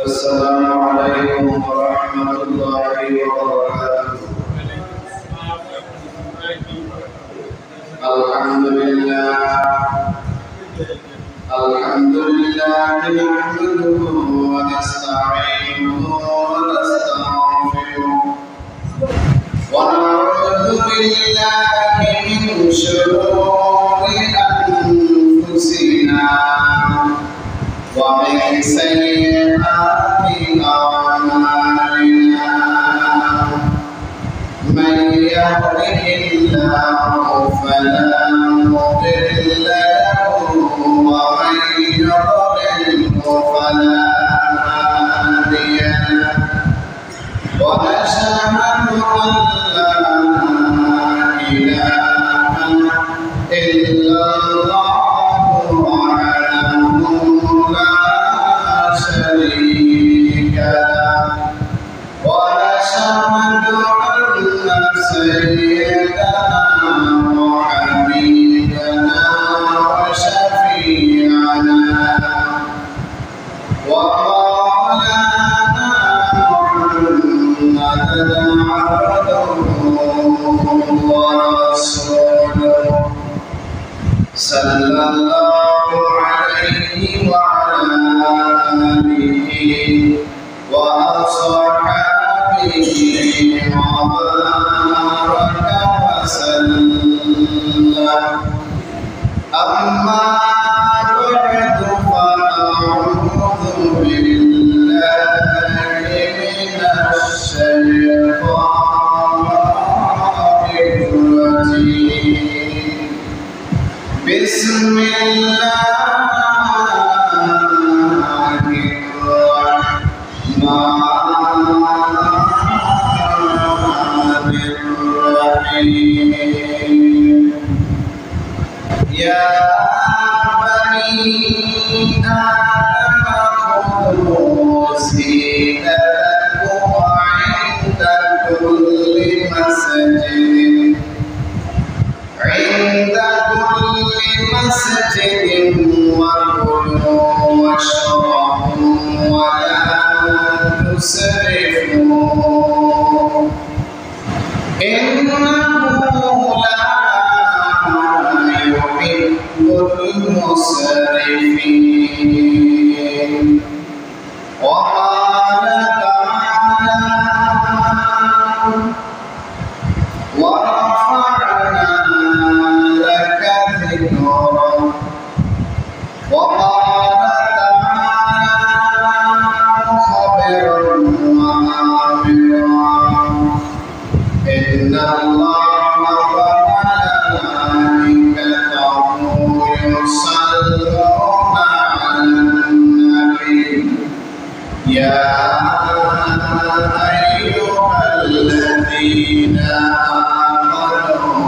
السلام عليكم ورحمة الله وبركاته. الحمد لله نحمده ونستعينه ونستغفره ونعوذ بالله من شرور أنفسنا ومن سيئات أعمالنا من يهده الله فلا مضل له ومن يضلل فلا هادي له ونشهد أن لا إله إلا الله وحده لا شريك له ونشهد أن سيدنا وحبيبنا وشفيعنا ومولانا محمدا عبده ورسوله صلى الله عليه وعلى آله وأصحابه وبارك وسلم. أما بعد فأعوذ بالله من الشيطان الرجيم. بسم الله الرحمن الرحيم. يا بني آدم خذوا زينتكم عند كل مسجد وكلوا واشربوا ولا تسرفوا إنه لا يحب المسرفين. وقال تعالى ورفعنا لك ذكرك. وقال تعالى خبرا وعابرا إن الله وملائكته يصلون على النبي يا أيها الذين آمنوا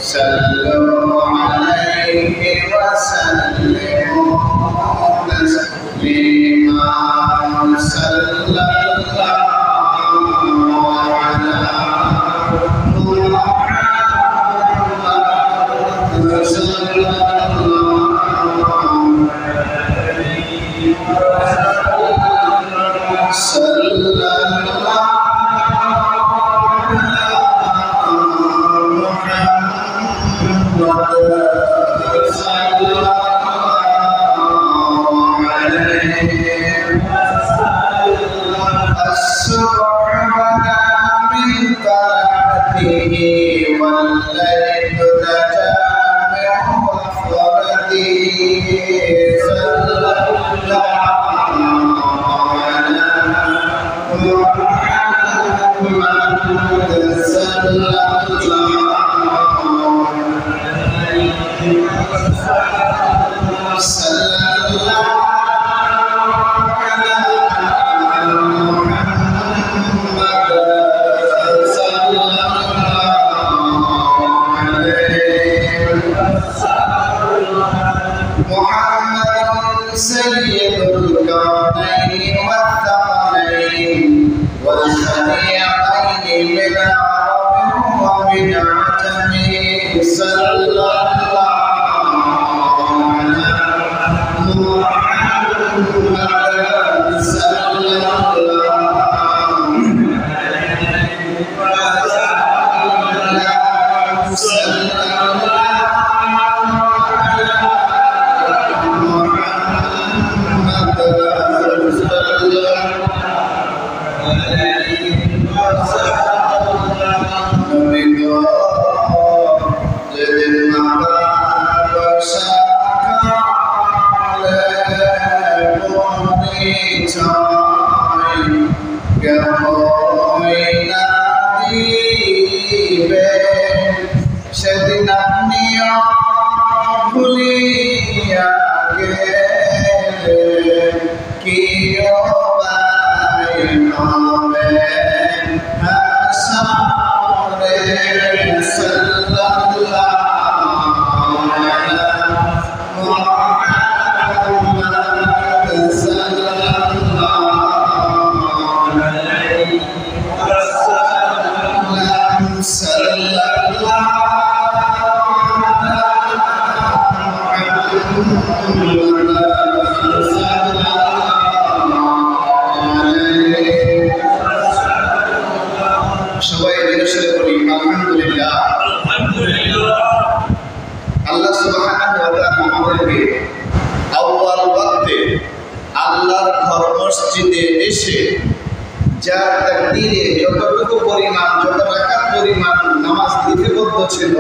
صلوا عليه وسلموا تسليما. صلى الله على محمد صلى الله عليه পরিচয় কেহই না দিবে, সেদিন আপনিও ভুলিয়া গেলে কি উপায় হবে হাসরে। সাল্লাল্লাহু আলা মুহাম্মাদ সাল্লাল্লাহু আলাইহি ওয়াসাল্লাম। সাল্লাল্লাহু সবাই জোরে বলি আলহামদুলিল্লাহ। আল্লাহ সুবহানাহু ওয়া তাআলা আমাদেরকে আউয়াল ওয়াক্তে আল্লাহর ঘর মসজিদে এসে যার তাকদীরে যতটুকু পরিমাণ, যত রাকাত পরিমাণ নামাজ লিপিবদ্ধ ছিল,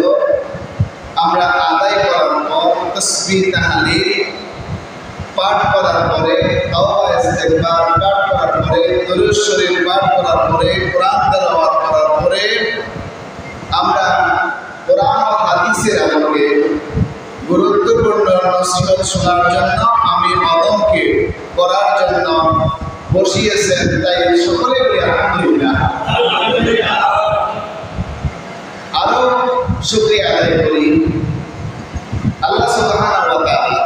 আমরা আদায় করার পর তাসবিহ তাহলিল পাঠ করার পরে, তাওবা ইস্তিগফার পাঠ করার পরে, দরুদ শরীফ পাঠ করার পরে, কোরআন তেলাওয়াত করার পরে আমরা কোরআন ও হাদিসের আলোকে গুরুত্বপূর্ণ নসিহত শোনার জন্য আমি আদমকে করার জন্য বসিয়েছেন। তাই সকলে বলি আলহামদুলিল্লাহ। আরো শুকরিয়া আদায় করি আল্লাহ সুবহানাহু ওয়া তাআলা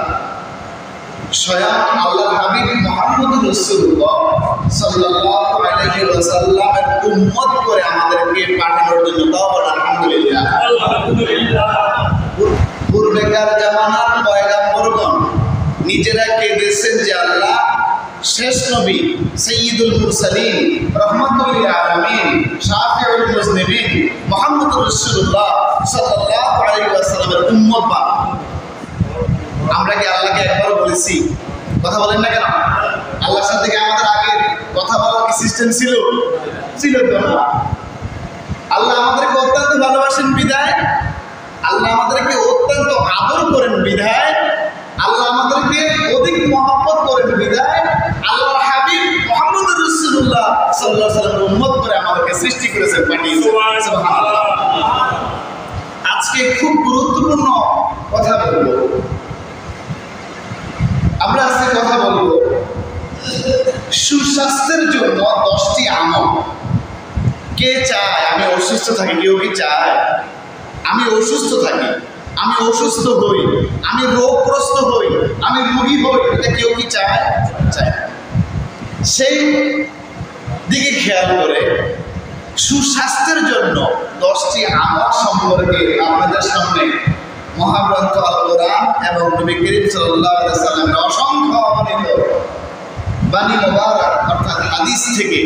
স্বয়ং আল্লাহর হাবিব মুহাম্মদুর রাসূলুল্লাহ সাল্লাল্লাহু আলাইহি ওয়াসাল্লামের উম্মত করে আমাদেরকে পাঠানোর জন্য। তাও আলহামদুলিল্লাহ। পূর্বেকার জামানার পয়গম্বরগণ নিজেরা কেঁদেছেন যে আল্লাহ শেষ নবী সাইয়্যিদুল মুরসালিন রাহমাতুল লিল আলামিন শাফিউল মুজনিবিন মুহাম্মদুর রাসূলুল্লাহ সাল্লাল্লাহু আলাইহি ওয়াসাল্লামের উম্মত বানান। আমরা কি আল্লাহকে একবার বলেছি? কথা বলেন না কেন? আল্লাহর সাথে কি আমাদের আগে কথা বলার কি সিস্টেম ছিল? ছিল তো না। আল্লাহ আমাদেরকে অত্যন্ত ভালোবাসেন বিধায়, আল্লাহ আমাদেরকে অত্যন্ত আদর করেন বিধায়, আল্লাহ আমাদেরকে অধিক মহব্বত করেন বিধায় আল্লাহর হাবিব মুহাম্মদুর রাসূলুল্লাহ সাল্লাল্লাহু আলাইহি ওয়াসাল্লামের উম্মত করে আমাদেরকে সৃষ্টি করেছেন, পাঠিয়েছেন। সুবহানাল্লাহ। আজকে খুব গুরুত্বপূর্ণ কথা বলবো। আমরা আজকে কথা বলবো সুস্বাস্থ্যের জন্য 10টি আমল। কে চায় আমি অসুস্থ থাকি? কেউ কি চায় আমি অসুস্থ থাকি, আমি অসুস্থ হই, আমি রোগগ্রস্ত হই, আমি রোগী হই? এটা কেউ কি চায়? চায়। সেই দিকে খেয়াল করে সুস্বাস্থ্যের জন্য 10টি আমল সম্পর্কে আপনাদের সামনে মহাগ্রন্থ আল কোরআন এবং নবী করিম সাল্লাল্লাহু আলাইহি ওয়াসাল্লামের অসংখ্য অগণিত বাণী মুবারক অর্থাৎ হাদিস থেকে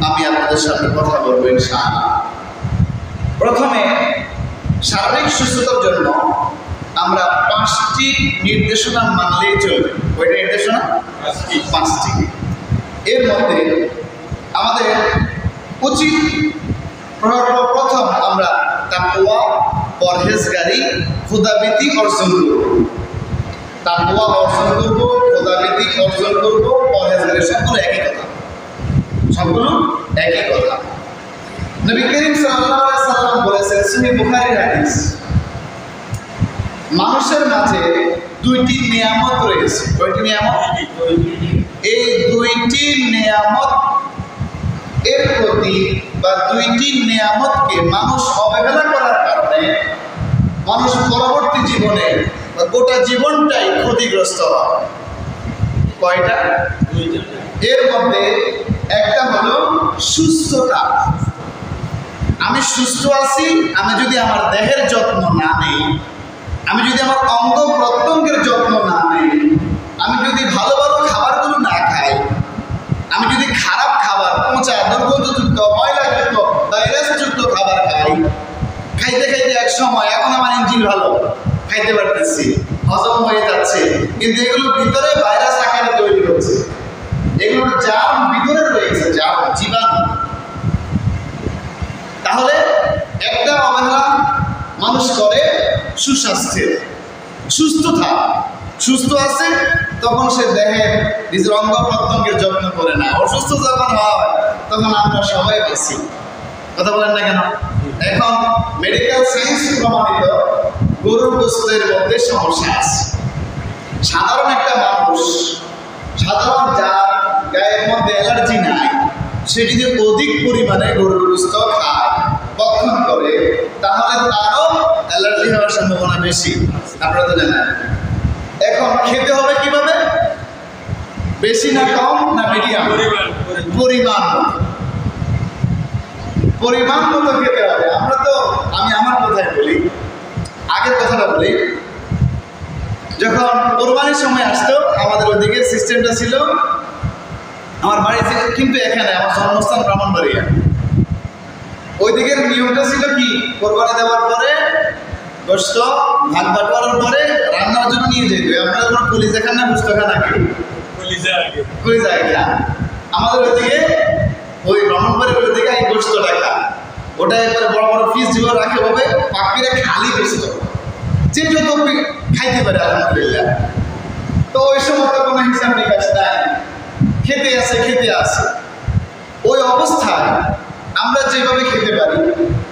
আমি আপনাদের সামনে কথা বলবো ইনশাআল্লাহ। প্রথমে শারীরিক সুস্থতার জন্য আমরা 5টি নির্দেশনা মানলেই চলবে। কয়টা নির্দেশনা? 5টি। এর মধ্যে আমাদের উচিত প্রথম আমরা তাকওয়া, পরহেজগারি, খোদাভীতি অর্জন করব। তাকওয়া অর্জন করব, খোদাভীতি অর্জন করব, পরহেজগারি, সবগুলো একই কথা, সবগুলো একই কথা। নবী করিম সাল্লাল্লাহু আলাইহি ওয়াসাল্লাম বলেছেন, সহিহ বুখারীর হাদিস, মানুষের মাঝে 2টি নিয়ামত রয়েছে। কয়টি নিয়ামত? এই 2টি নিয়ামত এর প্রতি বা 2টি নিয়ামতকে মানুষ অবহেলা করার কারণে মানুষ পরবর্তী জীবনে গোটা জীবনটাই ক্ষতিগ্রস্ত হয়। কয়টা? এর মধ্যে একটা হলো সুস্থতা। আমি সুস্থ আছি, আমি যদি আমার দেহের যত্ন না নেই, আমি যদি আমার অঙ্গ প্রত্যঙ্গের যত্ন না নেই, আমি যদি ভালো ভালো খাবারগুলো না খাই, আমি যদি খারাপ খাবার, পচা, দুর্গন্ধযুক্ত, ময়লাযুক্ত, ভাইরাসযুক্ত খাবার খাই, খাইতে খাইতে এক সময় এখন আমার ইঞ্জিন ভালো, খাইতে পারতেছি, হজম হয়ে যাচ্ছে, কিন্তু এগুলোর ভিতরে ভাইরাস আকারে তৈরি হচ্ছে, এগুলোর জার্ম ভিতরে রয়েছে, জার্ম, জীবাণু। তাহলে একটা অবহেলা মানুষ করে সুস্বাস্থ্যের। সুস্থ থাক, সুস্থ আছে তখন সে দেখেন নিজের অঙ্গ প্রত্যঙ্গের যত্ন করে না। অসুস্থ যখন হয় তখন আমরা সবাই বাঁচি। কথা বলেন না কেন? এখন মেডিকেল সায়েন্স প্রমাণিত গরুর গোশতের মধ্যে সমস্যা আছে। সাধারণ একটা মানুষ, সাধারণ যার গায়ের মধ্যে অ্যালার্জি নাই, সে যদি অধিক পরিমাণে গরুর গোশত খায়, ভক্ষণ করে, তাহলে তারও অ্যালার্জি হওয়ার সম্ভাবনা বেশি। আপনারা তো জানেন। এখন খেতে হবে কিভাবে? বেশি না কম না মিডিয়াম? পরিমাণ মতো খেতে হবে। আমরা তো, আমি আমার কথাই বলি, আগের কথাটা বলি, যখন কোরবানির সময় আসতো আমাদের ওইদিকে সিস্টেমটা ছিল, আমার বাড়ি থেকে কিন্তু এখানে আমার জন্মস্থান ব্রাহ্মণবাড়িয়া, ওই দিকের নিয়মটা ছিল কি, কোরবানি দেওয়ার পরে গোশত ভাগ বাটোয়ারার পরে রান্নার জন্য নিয়ে যেত। আপনারা কোনো কলিজা খান না গোশত খান? আগে কলিজা আগে। আমাদের ওইদিকে ওই ব্রাহ্মণবাড়ির ওইদিকে এই গোশতটা খা, ওটা একবারে বড় বড় পিস যেগুলো রাখে হবে পাখিরা খালি গোশত, যে যত খাইতে পারে আলহামদুলিল্লাহ। তো ওই সময় তো কোনো হিসাব নিকাশ নাই, খেতে আসে। ওই অবস্থায় আমরা যেভাবে খেতে পারি,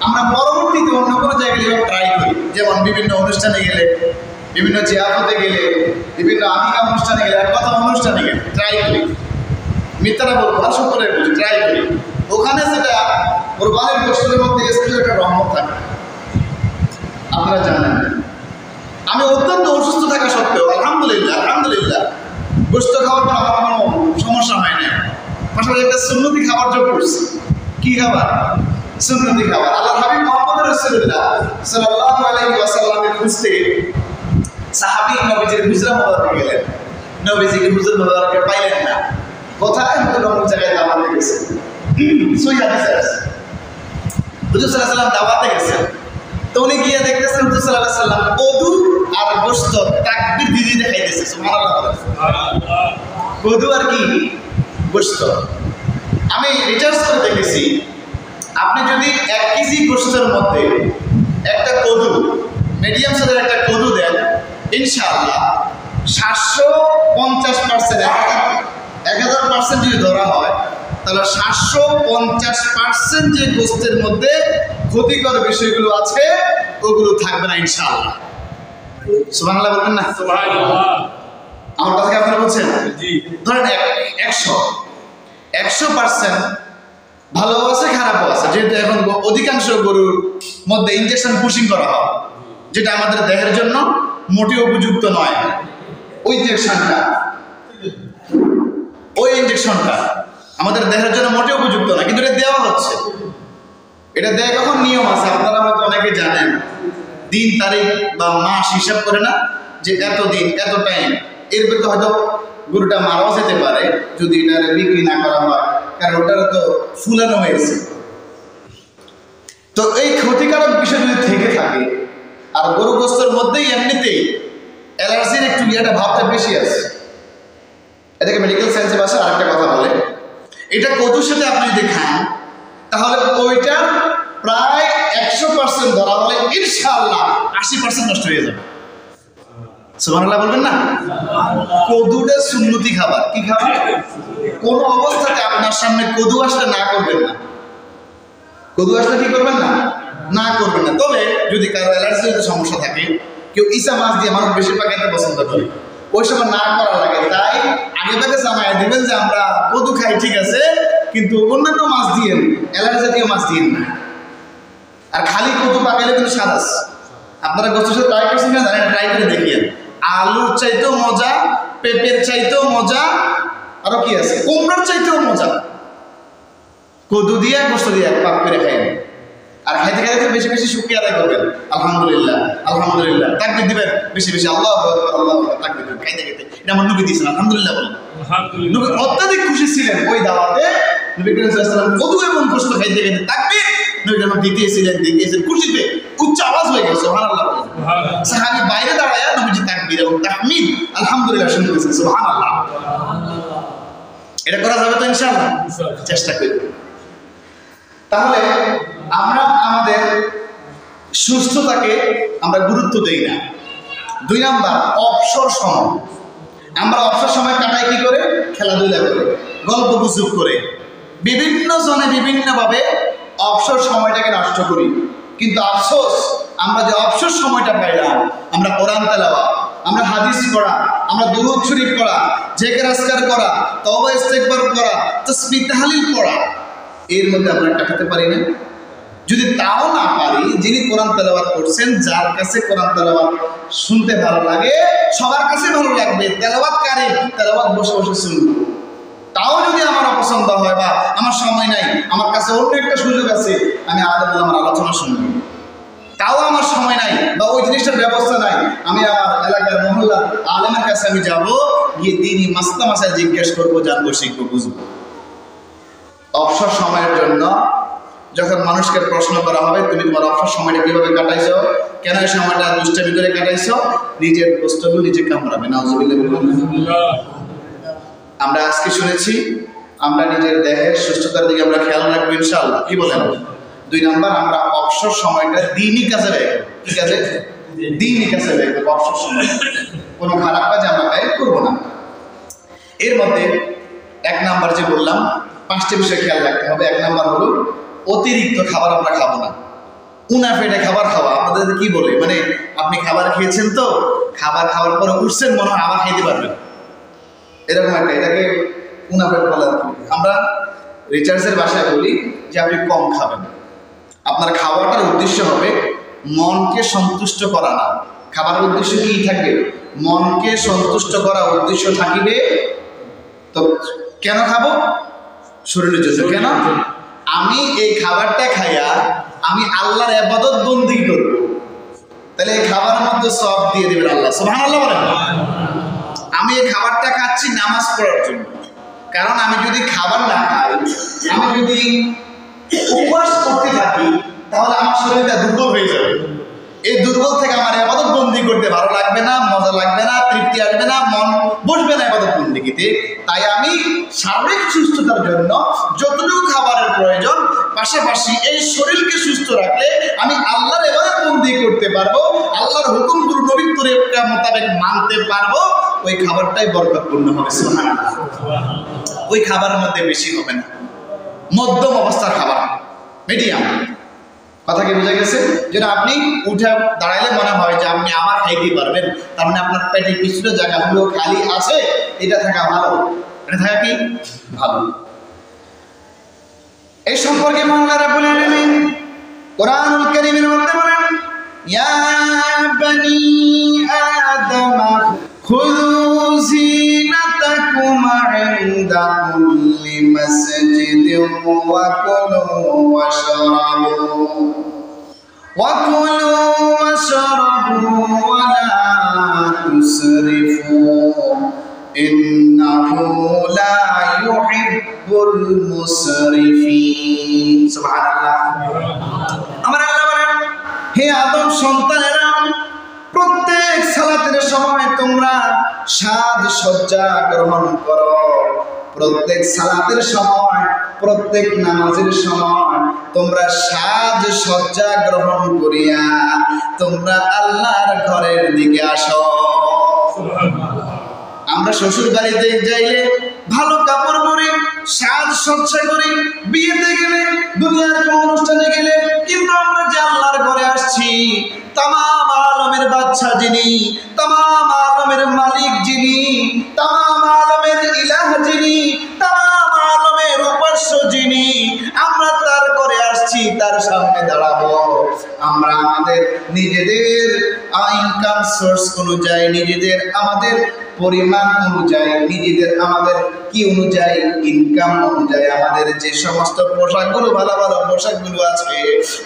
আমরা পরবর্তীতে অন্য কোনো জায়গায় যেভাবে ট্রাই করি, যেমন বিভিন্ন অনুষ্ঠানে গেলে, বিভিন্ন জিয়াফতে গেলে, বিভিন্ন আকিকা অনুষ্ঠানে গেলে, এক কথা অনুষ্ঠানে গেলে ট্রাই করি। মিথ্যাটা বলবো না, সত্যটাই বলি, ট্রাই করি। ওখানে সেটা কোরবানির গোশতের মধ্যে স্পেশাল একটা রহমত থাকে। আপনারা জানেন, আমি অত্যন্ত অসুস্থ থাকা সত্ত্বেও আলহামদুলিল্লাহ গোশত খাওয়ার পর আমার কোনো সমস্যা হয় না। পাশাপাশি একটা সুন্নতি খাবার যোগ করছি। কি খাবার? সুন্নতি খাবার। আল্লাহর হাবিব মুহাম্মদ রাসূলুল্লাহ সাল্লাল্লাহু আলাইহি ওয়াসাল্লামের খুঁজতে সাহাবী নবীজির হুজরা মোবারকে গেলেন। নবীজিকে হুজরা মোবারকে পাইলেন না। কোথায়? হুজুর অমুক জায়গায় দাওয়াতে গেছেন। সহিহ হাদিস আছে, হুজুর সাল্লাল্লাহু আলাইহি ওয়াসাল্লাম দাওয়াতে গেছেন। তো উনি গিয়ে দেখতেছেন হুজুর সাল্লাল্লাহু আলাইহি ওয়াসাল্লাম কদু আর গোশত তাকবীর দিয়ে দেখাইতেছে। সুবহানাল্লাহ। কদু আর কি? গোশত। আমি রিসার্চ করে দেখেছি, আপনি যদি 1 কেজি গোশতের মধ্যে একটা কদু, মিডিয়াম সাইজের একটা কদু দেন, ইনশাআল্লাহ 750%, 1000% যদি ধরা হয়, তাহলে 750% যে গোশতের মধ্যে ক্ষতিকর বিষয়গুলো আছে ওগুলো থাকবে না ইনশাআল্লাহ। সুবহানাল্লাহ বলবেন না? সুবহানাল্লাহ। আমার কথা কি আপনারা বলছেন? জি। ধরেন 100% ভালো আছে, খারাপও আছে। যেহেতু এখন অধিকাংশ গরুর মধ্যে ইনজেকশন পুশিং করা হয়, যেটা আমাদের দেহের জন্য মোটেও উপযুক্ত নয়। ওই ইনজেকশনটা আমাদের দেহের জন্য মোটেও উপযুক্ত নয়, কিন্তু এটা দেওয়া হচ্ছে। এটা দেয় কখন? নিয়ম আছে, আপনারা হয়তো অনেকে জানেন। দিন তারিখ বা মাস হিসাব করে না, যে এত দিন এত টাইম, এর ভেতরে হয়তো গরুটা মারাও যেতে পারে যদি এটা বিক্রি না করা হয়, কারণ ওটার তো ফুলানো হয়েছে। তো এই ক্ষতিকারক বিষয় যদি থেকে থাকে, আর গরু গোশতের মধ্যেই এমনিতেই অ্যালার্জির একটু ভাবটা বেশি আছে। এটাকে মেডিকেল সায়েন্সের ভাষায় আরেকটা কথা বলে, এটা কদুর সাথে আপনি যদি খান, তাহলে ওইটা প্রায় 100% ধরা হলে ইনশাআল্লাহ 80% নষ্ট হয়ে যাবে। সুবহানাল্লাহ বলবেন না? কদুটা সুন্নতি খাবার। কি খাবার? কোন অবস্থাতে আপনার সামনে কদু আসলে না করবেন না। কদু আসলে কি করবেন না? না করবেন না। তবে যদি কারো অ্যালার্জির সমস্যা থাকে, কেউ ইসা মাছ দিয়ে, মানুষ বেশিরভাগ এটা পছন্দ করে, ওই সময় না করা লাগে। তাই আগে থেকে জানাই দেবেন যে আমরা কদু খাই, ঠিক আছে, কিন্তু অন্যান্য মাছ দিয়ে, অ্যালার্জি জাতীয় মাছ দিয়ে না। আর খালি কদু পাকাইলে কিন্তু স্বাদ আছে। আপনারা গোশতের সাথে ট্রাই করছেন না? জানেন, ট্রাই করে দেখিয়ে। আলুর চাইতেও মজা, পেঁপের চাইতেও মজা, আরো কি আছে, কুমড়ার চাইতেও মজা। কদু দিয়ে গোশত দিয়ে পাক করে খাই। আর খাইতে খাইতে বেশি বেশি শুকরিয়া আদায় করবেন। আলহামদুলিল্লাহ, আলহামদুলিল্লাহ, তাকবীর দিবেন বেশি বেশি, আল্লাহু আকবার, আল্লাহু আকবার, তাকবীর দিবেন খাইতে খাইতে। এটা আমার নবী দিয়েছেন, আলহামদুলিল্লাহ বলেন। নবী অত্যাধিক খুশি ছিলেন ওই দাওয়াতে। নবী করিম সাল্লাল্লাহু আলাইহি ওয়াসাল্লাম কদু এবং গোশত খাইতে খাইতে তাকবীর নবী যখন দিতেছিলেন খুশিতে উচ্চ আওয়াজ হয়ে গেছে। সুবহানাল্লাহ বলেন। সাহাবী বাইরে দাঁড়ায় নবীজি তাকবীর এবং তাহমিদ আলহামদুলিল্লাহ শুনতেছেন। সুবহানাল্লাহ। এটা করা যাবে তো ইনশাআল্লাহ? চেষ্টা করি। তাহলে আমরা আমাদের সুস্থতাকে আমরা গুরুত্ব দেই না। 2 নাম্বার, অবসর সময়। আমরা অবসর সময় কাটাই কি করে? খেলাধুলা করে, গল্প গুজব করে, বিভিন্ন জনে বিভিন্নভাবে অবসর সময়টাকে নষ্ট করি। কিন্তু আফসোস, আমরা যে অবসর সময়টা পাইলাম, আমরা কোরআন তেলাওয়াত, আমরা হাদিস পড়া, আমরা দুরূদ শরীফ পড়া, জিকির আজকার করা, তওবা ইস্তেগফার করা, তাসবিহ তাহলিল পড়া, এর মধ্যে আমরা কাটাতে পারি না। যদি তাও না পারি, যিনি কোরআন তেলাওয়াত করছেন, যার কাছে কোরআন তেলাওয়াত শুনতে ভালো লাগে, সবার কাছে ভালো লাগবে, তেলাওয়াতকারী তেলাওয়াত বসে বসে শুনবো। তাও যদি আমার অপছন্দ হয় বা আমার সময় নাই, আমার কাছে অন্য একটা সুযোগ আছে, আমি আমার আলোচনা শুনবো, তাও আমার সময় নাই বা ওই জিনিসটার ব্যবস্থা নাই, আমি আমার এলাকার মহল্লার আলেমের কাছে আমি যাবো, গিয়ে দিনই মাসলা মাসায় জিজ্ঞেস করবো, জানবো, শিখবো, বুঝবো। অবসর সময়ের জন্য যখন মানুষকে প্রশ্ন করা হবে, তুমি তোমার অবসর সময়টা কিভাবে কাটাইছো, কেন এই সময়টা দুষ্টামি করে কাটাইছো, নিজের প্রশ্নগুলো নিজে কামড়াবে। নাউজুবিল্লাহ। আমরা আজকে শুনেছি, আমরা নিজের দেহের সুস্থতার দিকে আমরা খেয়াল রাখবো ইনশাআল্লাহ। কি বলেন? 2 নাম্বার, আমরা অবসর সময়টা দিনই কাজে ব্যয় করবো। কি কাজে? দিনই কাজে ব্যয় করবো। অবসর সময় কোনো খারাপ কাজে আমরা ব্যয় করবো না। এর মধ্যে 1 নাম্বার যে বললাম, 5টি বিষয় খেয়াল রাখতে হবে। 1 নাম্বার হলো অতিরিক্ত খাবার আমরা খাবো না। উনা পেটে খাবার খাওয়া, আপনাদের কি বলে, মানে আপনি খাবার খেয়েছেন, তো খাবার খাওয়ার পরে উঠছেন, মনে হয় আবার খাইতে পারবেন, এরকম একটা, এটাকে উনা পেট বলে। আমরা রিচার্জের ভাষায় বলি যে আপনি কম খাবেন। আপনার খাওয়াটার উদ্দেশ্য হবে মনকে সন্তুষ্ট করা না। খাবারের উদ্দেশ্য কি থাকবে? মনকে সন্তুষ্ট করা উদ্দেশ্য থাকিবে। তো কেন খাবো? শরীরের জন্য। কেন? আমি এই খাবারটা খাইয়া আমি আল্লাহর ইবাদত বন্দেগী করব, তাহলে এই খাবারের মধ্যে সওয়াব দিয়ে দিবেন আল্লাহ। সুবহানাল্লাহ বলেন। আমি এই খাবারটা খাচ্ছি নামাজ পড়ার জন্য, কারণ আমি যদি খাবার না খাই, আমি যদি উপবাস করতে থাকি, তাহলে আমার শরীরটা দুর্বল হয়ে যাবে। এই দুর্বল থেকে আমার ইবাদত বন্দেগী করতে ভালো লাগবে না, মজা লাগবে না, তৃপ্তি আসবে না, মন বসবে না ইবাদত বন্দেগীতে। তাই আমি শারীরিক সুস্থতার জন্য যতটুকু খাবারের প্রয়োজন, পাশাপাশি এই শরীরকে সুস্থ রাখলে আমি আল্লাহর ইবাদত বন্দেগী করতে পারবো, আল্লাহর হুকুমগুলো নবীর তরিকা মোতাবেক মানতে পারবো, ওই খাবারটাই বরকতপূর্ণ হবে। সুবহানাল্লাহ। ওই খাবারের মধ্যে বেশি হবে না, মধ্যম অবস্থার খাবার, মিডিয়াম। কথা কি বুঝা গেছে? যেটা আপনি উঠে দাঁড়াইলে মনে হয় যে আপনি আবার খাইতে পারবেন, তার মানে আপনার পেটে কিছুটা জায়গাগুলো খালি আছে, এটা থাকা ভালো, এটা থাকা কি ভালো। এই সম্পর্কে আল্লাহ রাব্বুল আলামিন কোরআনুল কারীমের মধ্যে বলেন, ইয়া বানি আদম খুযু যিনাতাকুম ইনদা কুল্লি মাসজিদিন ওয়া কুলু ওয়াশরাবু ওয়া লা তুসরিফু ইন্নাহু লা ইউহিব্বুল মুসরিফিন। সুবহানাল্লাহ। আমার আল্লাহ বলেন, হে আদম সন্তানেরা, প্রত্যেক সালাতের সময় তোমরা সাজসজ্জা গ্রহণ করো। প্রত্যেক সালাতের সময়, প্রত্যেক নামাজের সময় তোমরা সাজসজ্জা গ্রহণ করিয়া তোমরা আল্লাহর ঘরের দিকে আসো। আমরা শ্বশুর বাড়িতে যাইলে ভালো কাপড় পরে সাজসজ্জা করি, বিয়েতে গেলে, দুনিয়ার কোন অনুষ্ঠানে গেলে, কিন্তু আমরা যে আল্লাহর ঘরে আসছি, তামাম আলমের বাদশা যিনি, তামাম আলমের মালিক যিনি, তামাম আলমের ইলাহ যিনি, তামাম আলমের উপাস্য যিনি, আমরা তার ঘরে আসছি, তার সামনে দাঁড়াবো। আমরা আমাদের নিজেদের ইনকাম সোর্স অনুযায়ী, নিজেদের আমাদের পরিমাণ অনুযায়ী, নিজেদের আমাদের কি অনুযায়ী, ইনকাম অনুযায়ী আমাদের যে সমস্ত পোশাকগুলো, ভালো ভালো পোশাকগুলো আছে,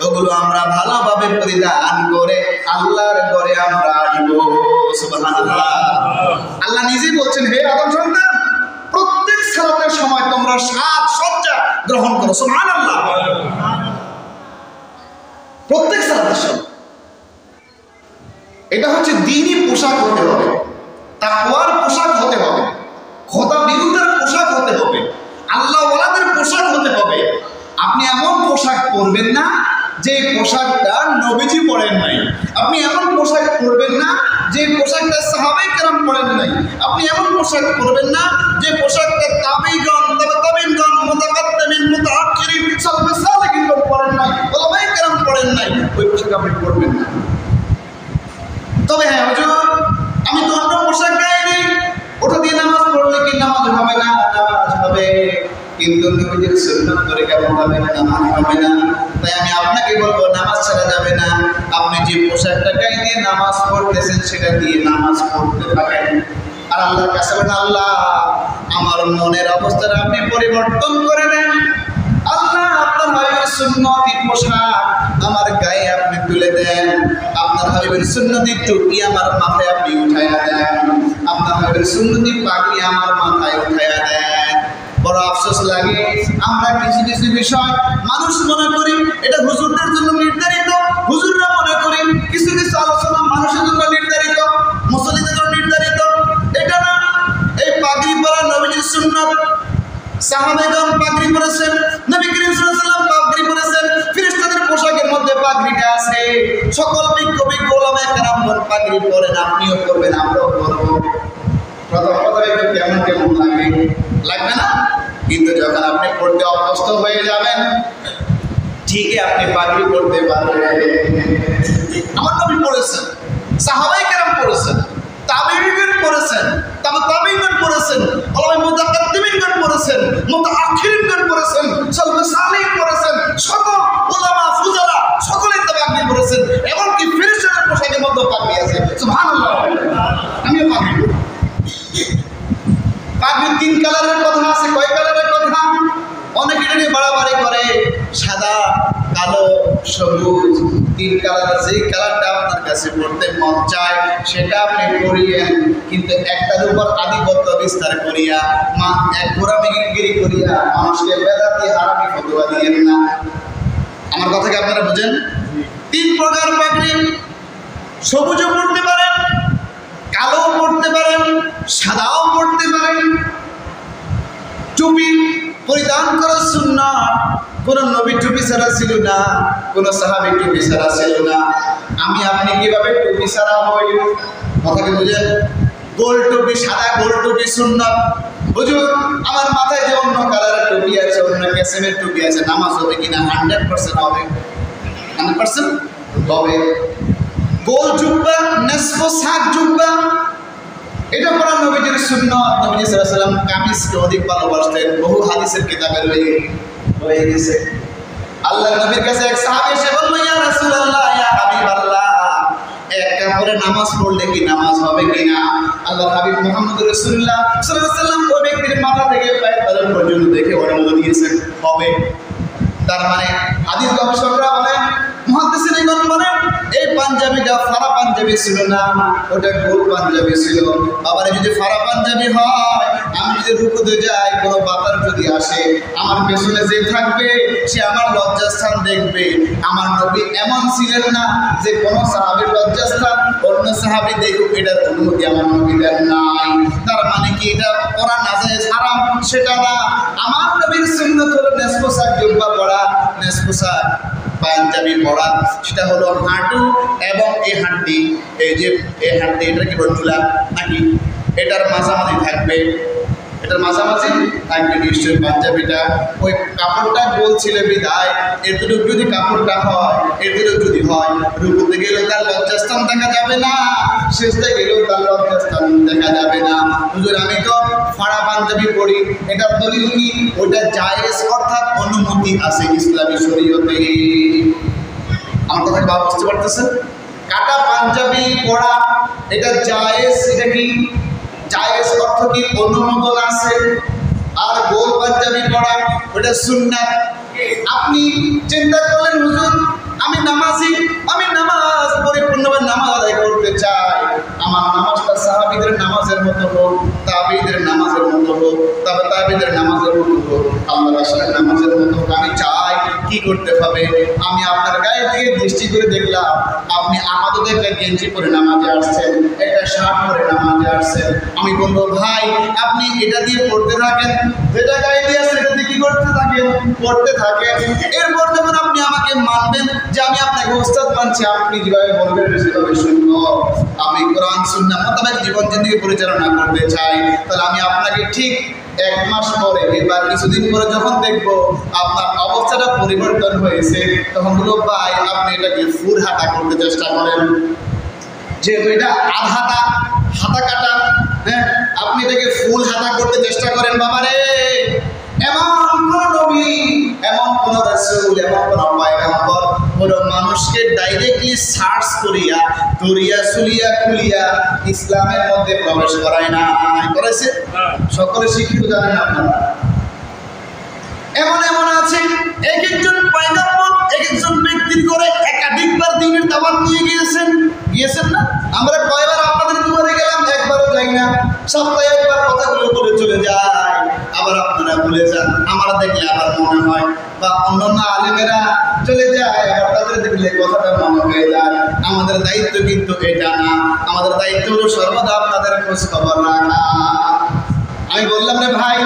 ওগুলো আমরা ভালোভাবে পরিধান করে আল্লাহর ঘরে আমরা আসবো। সুবহানাল্লাহ। আল্লাহ নিজেই বলছেন, হে আদম সন্তান, প্রত্যেক সালাতের সময় তোমরা সাজসজ্জা গ্রহণ করো। সুবহানাল্লাহ। প্রত্যেক সালাতের সময়। এটা হচ্ছে দ্বীনি পোশাক হতে হবে, তাকওয়ার পোশাক হতে হবে, খোদা বিরুদ্ধের পোশাক হতে হবে, আল্লাহ ওয়ালাদের পোশাক হতে হবে। আপনি এমন পোশাক পরবেন না যে পোশাকটা নবীজি পরেন নাই। আপনি এমন পোশাক পরবেন না যে পোশাকটা সাহাবায়ে কেরাম পরেন নাই। আপনি এমন পোশাক পরবেন না যে পোশাকটা তাবেঈগণ, তাবেঈনগণ, মুতাকাদ্দিমিন, মুতাআখিরিন, সালফে সালেহিনগণ পরেন নাই, ওলামায়ে কেরাম পরেন নাই। ওই পোশাক আপনি পরবেন না। তবে হ্যাঁ হুজুর, আমি তো অন্য পোশাক গায়ে নেই, ওটা দিয়ে নামাজ পড়লে কি নামাজ হবে না? নামাজ হবে, কিন্তু নবীজির সুন্নাত করে কেমন হবে? নামাজ হবে না। তাই আমি আপনাকে বলবো, নামাজ ছাড়া যাবে না। আপনি যে পোশাকটা গায়ে দিয়ে নামাজ পড়তেছেন সেটা দিয়ে নামাজ পড়তে থাকেন। আর আল্লাহর কাছে বলেন, আল্লাহ আমার মনের অবস্থাটা আপনি পরিবর্তন করে দেন। আল্লাহ আপনার হাবিবের সুন্নতি পোশাক আমার গায়ে আপনি তুলে দেন। আপনার হাবিবের সুন্নতি টুপি আমার মাথায় আপনি উঠাইয়া দেন। আপনার হাবিবের সুন্নতি পাগড়ি আমার মাথায় উঠাইয়া দেন। বড় আফসোস লাগে, আমরা কিছু কিছু বিষয় মানুষ মনে করি এটা হুজুরদের জন্য নির্ধারিত, হুজুররা মনে করি কিছু কিছু আলোচনা মানুষের জন্য নির্ধারিত, মুসল্লিদের জন্য নির্ধারিত। এটা না, এই পাগড়ি পরা নবীজির সুন্নাত। সাহাবাগণ পাগড়ি পরেছেন, নবী করিম সাল্লাল্লাহু আলাইহি ওয়াসাল্লাম পাগড়ি পরেছেন, ফেরেশতাদের পোশাকের মধ্যে পাগড়িটা আছে। সকল বিজ্ঞ ওলামায়ে কেরামগণ পাগড়ি পরেন, আপনিও করবেন, আমরাও করব। প্রথম কথা একটু কেমন কেমন লাগবে না? কিন্তু যখন আপনি পড়তে অভ্যস্ত হয়ে যাবেন, ঠিকই আপনি পাগড়ি পড়তে পারবেন। আমার নবী পড়েছেন, সাহাবায়ে কেরাম পড়েছেন, তাবেঈগণ পড়েছেন, তাবেঈগণ পড়েছেন, ওলামায়ে মুতাকাদ্দিমিনগণ পড়েছেন, মুতাআখিরিনগণ পড়েছেন, সালফে সালেহিন পড়েছেন, সকল ওলামা ফুজারা সকলেই তো পাগড়ি পড়েছেন। এমনকি ফেরেশতাদের পোশাকের মধ্যে পাগড়ি আছে। সুবহানাল্লাহ। আমিও পাগড়ি পড়ি। পাগড়ির 3 কালারের কথা আছে। কয় কালারের কথা? অনেকে এটা নিয়ে বাড়াবাড়ি করে, সাদা, কালো, সবুজ, 3 কালার। যেই কালারটা আপনার কাছে পড়তে মন চায় সেটা আপনি পড়িয়েন, কিন্তু একটার উপর আধিপত্য বিস্তার করিয়া এক ঘোরামিগিরি করিয়া মানুষকে বেদাতি হারামি ফতোয়া দিয়েন না। আমার কথাকে আপনারা বুঝেন? 3 প্রকার পাগড়ি। সবুজও পড়তে পারেন, কালোও পড়তে পারেন, সাদাও পড়তে পারেন। টুপি পরিধান করা সুন্নাত। কোন নবী টুপি ছাড়া ছিল না, কোন সাহাবী টুপি ছাড়া ছিল না। আমি আপনি কিভাবে টুপি ছাড়া হই? কথাকে বুঝেন? গোল টুপি, সাদা গোল টুপি সুন্নাত। হুজুর আমার মাথায় যে অন্য কালারের টুপি আছে, অন্য কেসেমের টুপি আছে, নামাজ হবে কিনা? 100% হবে, 100% হবে। গোল জুব্বা, নেসফ সাক জুব্বা, এটা পড়া নবীজির সুন্নাত। নবী সাল্লাল্লাহু আলাইহি ওয়াসাল্লাম কামিজকে অধিক ভালোবাসতেন। বহু হাদিসের কিতাবে রয়ে গেছে। আল্লাহর নবীর কাছে এক সাহাবী এসে বলল, ইয়া রাসূলুল্লাহ, ইয়া হাবিবাল্লাহ, এক কাপড়ে নামাজ পড়লে কি নামাজ হবে কিনা? আল্লাহর হাবিব মুহাম্মদ রাসূলুল্লাহ সাল্লাল্লাহু আলাইহি ওয়াসাল্লাম ওই ব্যক্তির মাথা থেকে পায়ের তলা পর্যন্ত দেখে অনুমোদন দিয়েছেন, হবে। তার মানে হাদিস গবেষকরা বলেন, মুহাদ্দিসিনগণ বলেন, এই পাঞ্জাবিটা ফাড়া পাঞ্জাবি ছিল না, ওটা গোল পাঞ্জাবি ছিল। আবার যদি ফাড়া পাঞ্জাবি হয়, আমি যদি রুকুতে যাই, কোনো বাতাস যদি আসে, আমার পেছনে যে থাকবে সে আমার লজ্জাস্থান দেখবে। আমার নবী এমন ছিলেন না যে কোনো সাহাবীর লজ্জাস্থান অন্য সাহাবী দেখুক, এটার অনুমতি আমার নবী দেন নাই। তার মানে কি এটা পড়া নাজায়েজ হারাম? সেটা না। আমার নবীর সুন্নাত হলো নেসফ সাক জুব্বা পড়া, নেসফ সাক পাঞ্জাবি পড়া। সেটা হলো হাঁটু এবং এই হাড্ডি, এই যে এই হাড্ডি, এটা কি বন্ধুলা নাকি? এটার মাঝামাঝি থাকবে, এটার মাঝামাঝি থাকবে নিশ্চয় পাঞ্জাবিটা। ওই কাপড়টা গোল ছিল বিদায়, এতটুকু যদি কাপড়টা হয়, এতটুকু যদি হয়, রুকুতে গেলেও তার লজ্জাস্থান দেখা যাবে না, শেষটায় গেলেও তার লজ্জাস্থান দেখা যাবে না। হুজুর আমি তো ফাড়া পাঞ্জাবি পড়ি, এটার দলিল কি? ওটা জায়েজ, অর্থাৎ অনুমতি আছে ইসলামী শরীয়তে। আমার কথা ভাব বুঝতে পারতেছেন? কাটা পাঞ্জাবি পড়া এটা জায়েজ। এটা কি জায়েজ? অর্থ কি? অনুমোদন আছে। আর গোল পাঞ্জাবি পড়া ওটা সুন্নাত। আপনি চিন্তা করলেন, হুজুর আমি নামাজি, আমি নামাজ পরিপূর্ণভাবে নামাজ আদায় করতে চাই, আমার নামাজটা সাহাবীদের নামাজের মতো হোক, তাবেঈদের নামাজের মতো হোক, তবে তাবেঈদের নামাজের মতো হোক, আল্লাহর রাসূলের নামাজের মতো হোক। আমি চাই, কি করতে হবে? আমি আপনার গায়ে থেকে দৃষ্টি করে দেখলাম আপনি আপাতত একটা গেঞ্জি পরে নামাজে আসছেন, একটা শার্ট পরে নামাজে আসছেন। আমি বলবো, ভাই আপনি এটা দিয়ে পড়তে থাকেন, যেটা গায়ে দিয়ে আসছে এটা দিয়ে কি করতে থাকেন? পড়তে থাকেন। এরপর যখন আপনি আমাকে আমাকে মানবেন যে আমি আপনাকে ওস্তাদ মানছি, আপনি যেভাবে বলবেন সেভাবে শুনবো, আমি কোরআন সুন্নাহ মোতাবেক জীবন জিন্দেগি পরিচালনা করতে চাই, তাহলে আমি আপনাকে ঠিক 1 মাস পরে বা কিছুদিন পরে যখন দেখবো আপনার অবস্থাটা পরিবর্তন হয়েছে, তখন বলবো ভাই আপনি এটাকে ফুল হাতা করতে চেষ্টা করেন, যেহেতু এটা আধা হাতা হাতা কাটা, হ্যাঁ আপনি এটাকে ফুল হাতা করতে চেষ্টা করেন। বাবারে এমন কোন নবী, এমন কোন রাসূল, এমন কোন পয়গম্বর কোন মানুষকে ডাইরেক্টলি সার্চ করিয়া দরিয়া সুলিয়া খুলিয়া ইসলামের মধ্যে প্রবেশ করায় না, করেছে? সকলে শিক্ষিত জানেন আপনারা। এমন এমন আছে এক একজন পয়গম্বর এক একজন ব্যক্তির করে একাধিকবার দ্বীনের দাওয়াত নিয়ে গিয়েছেন না? আমরা কয়বার আপনাদের দুয়ারে গেলাম? একবারও যাই না, সপ্তাহে একবার কথাগুলো বলে চলে যায়, আবার আপনারা ভুলে যান, আমরা দেখলে আবার মনে হয়, বা অন্যান্য আলেমেরা চলে যায় আবার তাদের দেখলে কথাটা মনে হয়ে যায়। আমাদের দায়িত্ব কিন্তু এটা না, আমাদের দায়িত্ব হলো সর্বদা আপনাদের খোঁজ খবর রাখা। আমি বললাম রে ভাই,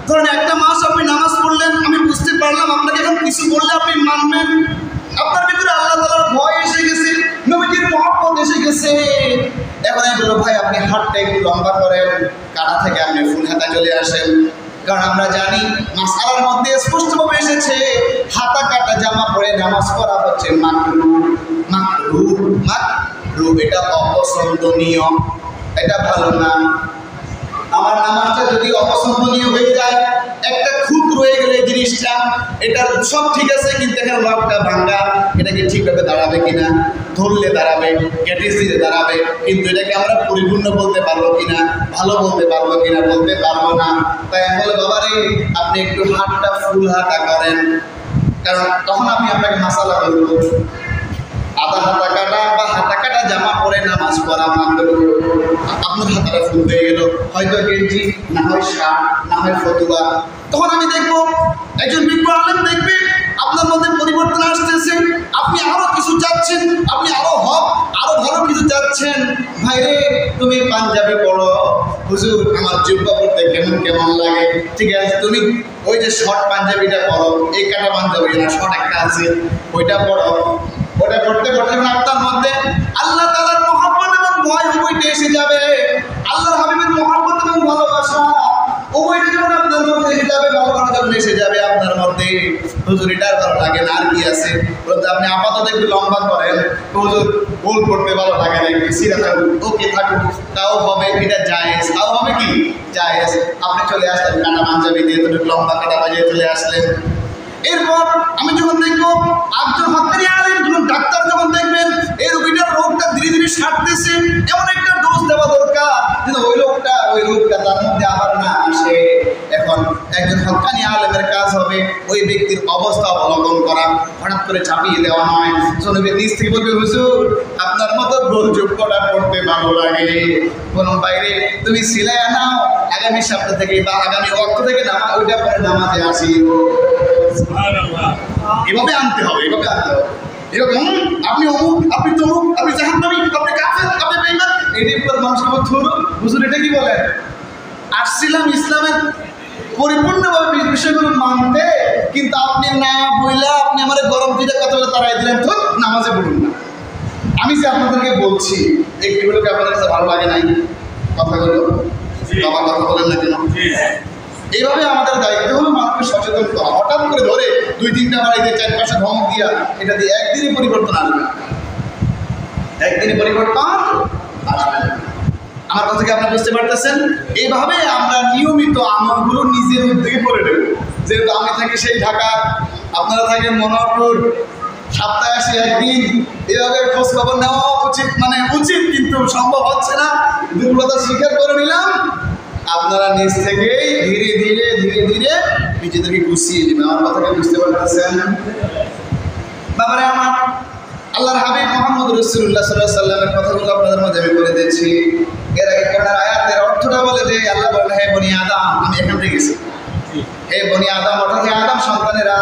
ধরুন 1 মাস আপনি নামাজ পড়লেন, আমি বুঝতে পারলাম আপনাকে এখন কিছু বললে আপনি মানবেন, আপনার ভিতরে আল্লাহ তাআলার ভয় এসে গেছে, নবীজির মহব্বত এসে গেছে। এখন আমি বলবো ভাই আপনি হাতটা একটু লম্বা করেন, কাটা থেকে আপনি ফুল হাতা চলে আসেন, কারণ আমরা জানি মাসআলার মধ্যে স্পষ্টভাবে এসেছে হাতা কাটা জামা পরে নামাজ পড়া হচ্ছে মাকরুহ। মাকরুহ মাকরুহ এটা অপছন্দনীয়, এটা ভালো না। আমার নামাজটা যদি অপছন্দনীয় হয়ে যায়, একটা খুঁত রয়ে গেলে জিনিসটা, এটার সব ঠিক আছে কিন্তু এখানে লকটা ভাঙা, এটাকে ঠিকভাবে দাঁড়াবে কিনা, ধরলে দাঁড়াবে, ক্যাটিস দিলে দাঁড়াবে, কিন্তু এটাকে আমরা পরিপূর্ণ বলতে পারবো কিনা, ভালো বলতে পারবো কিনা, বলতে পারবো না। তাই আমি বলে বাবা রে আপনি একটু হাতটা ফুল হাতা করেন, কারণ তখন আমি আপনাকে মাসালা বলবো। আধা হাতা কাটা বা হাতা কাটা জামা পরে নামাজ পড়া মাকরুহ, আপনার হাতাটা ফুল হয়ে গেল, হয়তো গেঞ্জি, না হয় শার্ট, না হয় ফতুয়া, তখন আমি দেখবো একজন বিজ্ঞ আলেম দেখবে আপনার মধ্যে পরিবর্তন আসতেছে, আপনি আরো কিছু চাচ্ছেন, আপনি আরো ভালো কিছু চাচ্ছেন। ভাই রে তুমি পাঞ্জাবি পড়ো, হুজুর আমার জুব্বা পড়তে কেমন কেমন লাগে, ঠিক আছে তুমি ওই যে শর্ট পাঞ্জাবিটা পড়ো, এই কাটা পাঞ্জাবি না শর্ট একটা আছে ওইটা পড়ো, ওটা করতে করতে আপনার মধ্যে আল্লাহ তাআলার মহব্বত এবং ভয় উভয়টা এসে যাবে, আল্লাহর হাবিবের মহব্বত এবং ভালোবাসা উভয়টা যখন আপনার মধ্যে এসে যাবে, ভালোবাসা যখন এসে যাবে আপনার মধ্যে, হুজুর এটার ভালো লাগে না আর কি আছে, বলতে আপনি আপাতত একটু লম্বা করেন, হুজুর গোল করতে ভালো লাগে না, একটু সিরা থাকুন, ওকে থাকুন, তাও হবে, এটা জায়েজ, তাও হবে কি জায়েজ। আপনি চলে আসলেন কাটা পাঞ্জাবি দিয়ে, একটু লম্বা কাটা বাজিয়ে চলে আসলেন। এরপর আমি যখন দেখবো একজন হকারি আলেম, যখন ডাক্তার যখন দেখবেন এই রোগীটার রোগটা ধীরে ধীরে সারতেছে, এমন একটা ডোজ দেওয়া দরকার কিন্তু ওই রোগটা তার মধ্যে আবার না আসে। এখন একজন হকানি আলেমের কাজ হবে ওই ব্যক্তির অবস্থা অবলম্বন করা, হঠাৎ করে চাপিয়ে দেওয়া নয়। শুনবে নিজ থেকে বলবে হুজুর আপনার মতো গোলযোগ করা পড়তে ভালো লাগে, বলুন বাইরে তুমি সিলাই আনাও, আগামী সপ্তাহ থেকে বা আগামী অক্ট থেকে ওইটা পরে নামাজে আসি, এভাবে আনতে হবে, এভাবে আনতে হবে। এরকম আপনি অমুক, আপনি তমুক, আপনি জাহান্নামী, আপনি কাফের, আপনি বেঈমান, এটির পর মানুষকে ধরুন হুজুর এটা কি বলেন? আসছিলাম ইসলামের পরিপূর্ণভাবে বিষয়গুলো মানতে, কিন্তু আপনি না বইলা আপনি আমার গরম দুইটা কথা বলে তারাই দিলেন, তো নামাজে পড়ুন না। আমি যে আপনাদেরকে বলছি একটুগুলোকে আপনাদের কাছে ভালো লাগে নাই কথাগুলো, বাবা কথা বলেন না কেন? এইভাবে আমাদের দায়িত্ব হলো মানুষকে সচেতন করা। হঠাৎ করে ধরে 2-3টা বাড়িতে 4-5টা ধমক দিয়া এটা দিয়ে একদিনই পরিবর্তন আসবে, একদিনই পরিবর্তন আসবে। আমার কথা কি আপনারা বুঝতে পারতেছেন? এইভাবে আমরা নিয়মিত আমলগুলো নিজের উদ্যোগে করে দেব। যেহেতু আমি থাকি সেই ঢাকা, আপনারা থাকেন মনোহরপুর, সপ্তাহে আসি একদিন, এভাবে খোঁজ খবর নেওয়া উচিত, উচিত কিন্তু সম্ভব হচ্ছে না, দুর্বলতা স্বীকার করে নিলাম। আপনারা নিজ থেকেই ধীরে ধীরে নিজেদেরকে গুছিয়ে নেবেন। আমার কথাকে বুঝতে পারতেছেন? ব্যাপারে আমার আল্লাহর হাবিব মুহাম্মদ রাসূলুল্লাহ সাল্লাল্লাহু আলাইহি ওয়াসাল্লামের কথাগুলো আপনাদের মাঝে আমি বলে দিচ্ছি। এর আগে কোরআনের আয়াতের অর্থটা বলে যে আল্লাহ বলেন হে বনি আদম, আমি এখান থেকে গেছি, হে বনি আদম অর্থাৎ হে আদম সন্তানেরা,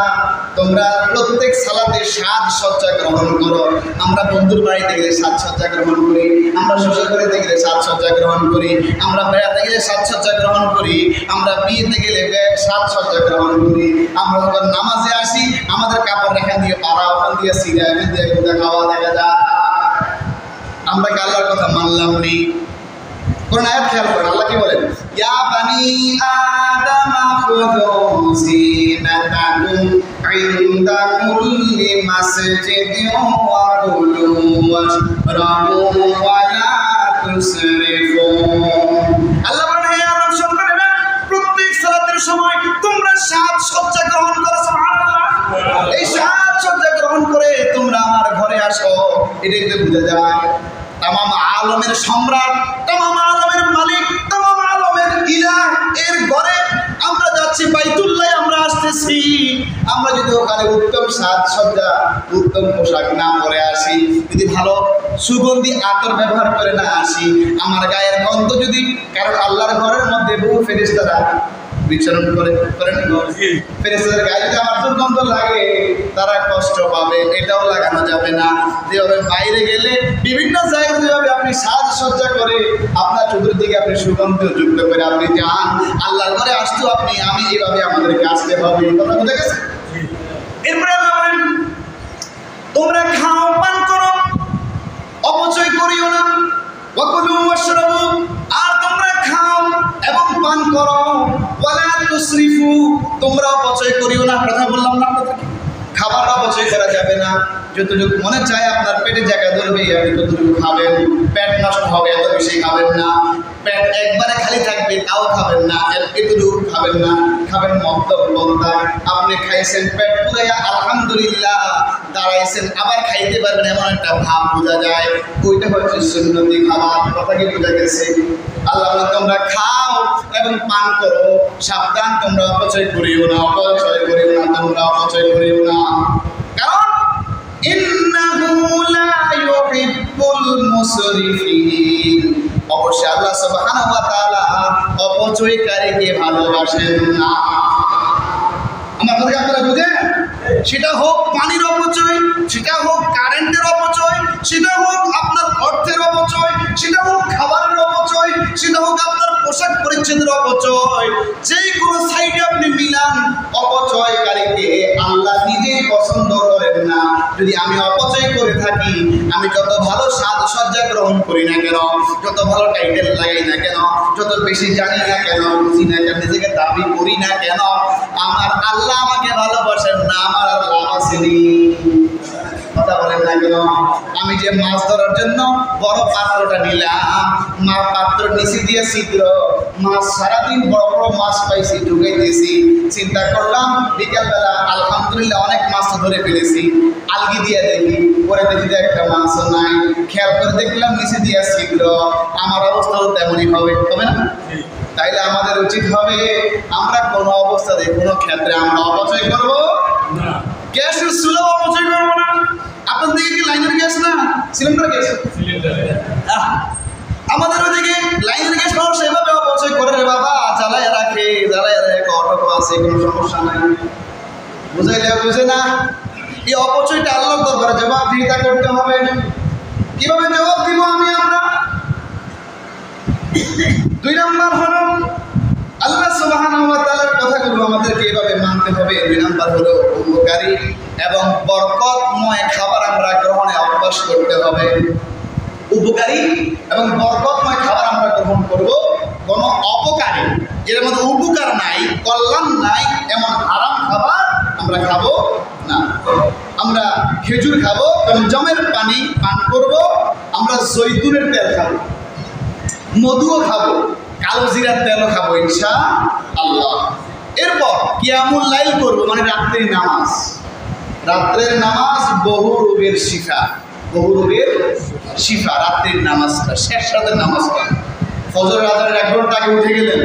তোমরা প্রত্যেক সালাতে সাজসজ্জা গ্রহণ করো। আমরা বন্ধুর বাড়িতে গেলে সাজসজ্জা গ্রহণ করি, আমরা শ্বশুর বাড়িতে গেলে সাজসজ্জা গ্রহণ করি, আমরা বেড়াতে গেলে সাজসজ্জা গ্রহণ করি, আমরা বিয়েতে গেলে সাজসজ্জা গ্রহণ করি, আমরা যখন নামাজে আসি আমাদের কাপড় এখান দিয়ে পাড়া, ওখান দিয়ে সিরা, এখান দিয়ে কোথা খাওয়া দেখা যায়। আমরা কি আল্লাহর কথা মানলাম নি? কোন আয়াত খেয়াল করেন, আল্লাহ কি বলেন? ইয়া বানি আদম খুযু যিনাতাকুম ইনদা কুল্লি মাসজিদিন ওয়া কুলু ওয়াশরাবু ওয়া লা তুসরিফু। আল্লাহ বলেন, হে আদম সন্তানেরা, প্রত্যেক সালাতের সময় তোমরা সাজসজ্জা গ্রহণ করো। সুবহানাল্লাহ। এই সাজসজ্জা গ্রহণ করে তোমরা আমার ঘরে আসো। এটাই তো বুঝা যায় তামাম আলমের সম্রাট, তামাম আলমের মালিক, তামাম আলমের ইলাহ এর ঘরে আমরা যাচ্ছি, বাইতুল্লাহ আমরা আসতেছি। আমরা যদি ওখানে উত্তম সাজসজ্জা, উত্তম পোশাক না পরে আসি, যদি ভালো সুগন্ধি আতর ব্যবহার করে না আসি, আমার গায়ের গন্ধ যদি, কারণ আল্লাহর ঘরের মধ্যে বহু ফেরেশতারা বিচরণ করেন, ফেরেশতাদের গায়ে যদি আমার দুর্গন্ধ লাগে তারা কষ্ট পাবে, এটাও লাগানো যাবে না। যেভাবে বাইরে গেলে বিভিন্ন জায়গায় যেভাবে আপনি সাজসজ্জা করে আপনার চতুর্দিকে আপনি সুগন্ধ যুক্ত করে আপনি যান, আল্লাহর ঘরে আসতেও আমি এইভাবে আমাদেরকে আসতে হবে। কথা বুঝে গেছে? এরপরে আল্লাহ বলেন, তোমরা খাও, পান করো, অপচয় করিও না। ওয়াকুলু ওয়াশরাবু, আর তোমরা খাও এবং পান করো। ওয়ালা তুসরিফু, তোমরা অপচয় করিও না। কথা বললাম না আপনাদেরকে, খাবার অপচয় করা যাবে না। যতটুকু মনে চায় আপনার পেটে জায়গা ধরবে আপনি ততটুকু খাবেন। পেট নষ্ট হবে এত বেশি খাবেন না। পেট একবারে খালি থাকবে তাও খাবেন না, এতটুকু খাবেন না। খাবেন মধ্যম পন্থায়। আপনি খাইছেন পেট পুরাইয়া আলহামদুলিল্লাহ, দাঁড়াইছেন আবার খাইতে পারবেন এমন একটা ভাব বোঝা যায়, ওইটা হচ্ছে সুন্নতি খাবার। কথা কি বোঝা গেছে? আল্লাহ বলে, তোমরা খাও এবং পান করো, সাবধান তোমরা অপচয় করিও না, অপচয় করিও না, তোমরা অপচয় করিও না। কারণ ইন্নাহু লা ইউহিব্বুল মুসরিফিন, অবশ্যই আল্লাহ সুবহানাহু ওয়া তাআলা অপচয়কারীকে ভালোবাসেন না। আমার কথা আপনারা বুঝেন? সেটা হোক পানির অপচয়, সেটা হোক কারেন্টের অপচয়, সেটা হোক আপনার অর্থের অপচয়, সেটা হোক খাবারের অপচয়, সেটা হোক আপনার পোশাক পরিচ্ছদের অপচয়, যেই কোনো সাইডে আপনি মিলান, অপচয়কারীকে আল্লাহ নিজেই পছন্দ করেন না। যদি আমি অপচয় করে থাকি, আমি যত ভালো সাজসজ্জা গ্রহণ করি না কেন, যত ভালো টাইটেল লাগাই না কেন, যত বেশি জানি না কেন, বুঝি না কেন, নিজেকে দাবি করি না কেন, আমার আল্লাহ আমাকে ভালোবাসেন না, আমার আর লাভ আসেনি। কথা বলেন না কেন? আমি যে মাছ ধরার জন্য বড় পাত্রটা নিলাম, পাত্র নিচে দিয়ে ছিদ্র, মাছ সারাদিন বড় বড় মাছ পাইছি, ঢুকাইতেছি, চিন্তা করলাম বিকালবেলা আলহামদুলিল্লাহ অনেক মাছ ধরে ফেলেছি, আলগি দিয়ে দেখি, পরে দেখি যে একটা মাছও নাই, খেয়াল করে দেখলাম নিচে দিয়ে ছিদ্র, আমার অবস্থাও তেমনই হবে, হবে না? তাইলে আমাদের উচিত হবে আমরা কোনো অবস্থাতে কোনো ক্ষেত্রে আমরা অপচয় করবো না। গ্যাসের চুলা অপচয় করবো না। আপনার দিকে কি লাইনের গ্যাস না সিলিন্ডার গ্যাস? আমাদের ওদিকে লাইনের গ্যাস পাওয়া সেভাবে অপচয় করে রে বাবা, জ্বালায় রাখে, অটো আছে, কোনো সমস্যা নাই। বুঝাইলে বুঝে না। এই অপচয়টা আল্লাহর দরবারে জবাবদিহিতা করতে হবে। কিভাবে জবাব দিব আমরা? 2 নাম্বার হলো আল্লাহ সুবহানাহু ওয়া তাআলার কথাগুলো আমাদেরকে এভাবে মানতে হবে। 2 নাম্বার হলো উপকারী এবং বরকতময় খাবার আমরা গ্রহণে অভ্যাস করতে হবে। উপকারী এবং বরকতময় খাবার আমরা গ্রহণ করব। কোনো অপকারী, এর মধ্যে উপকার নাই, কল্যাণ নাই, এমন হারাম খাবার আমরা খাবো না। আমরা খেজুর খাবো, জমের পানি পান করব, আমরা জৈতুনের তেল খাবো, মধুও খাবো, কালো জিরার তেলও খাবো ইনশাআল্লাহ। এরপর কিয়ামুল লাইল করবো, মানে রাত্রির নামাজ। রাত্রের নামাজ বহু রোগের শিফা, বহু রোগের শিফা রাত্রির নামাজটা, শেষ রাতের নামাজটা। ফজর আজানের 1 ঘন্টা আগে উঠে গেলেন,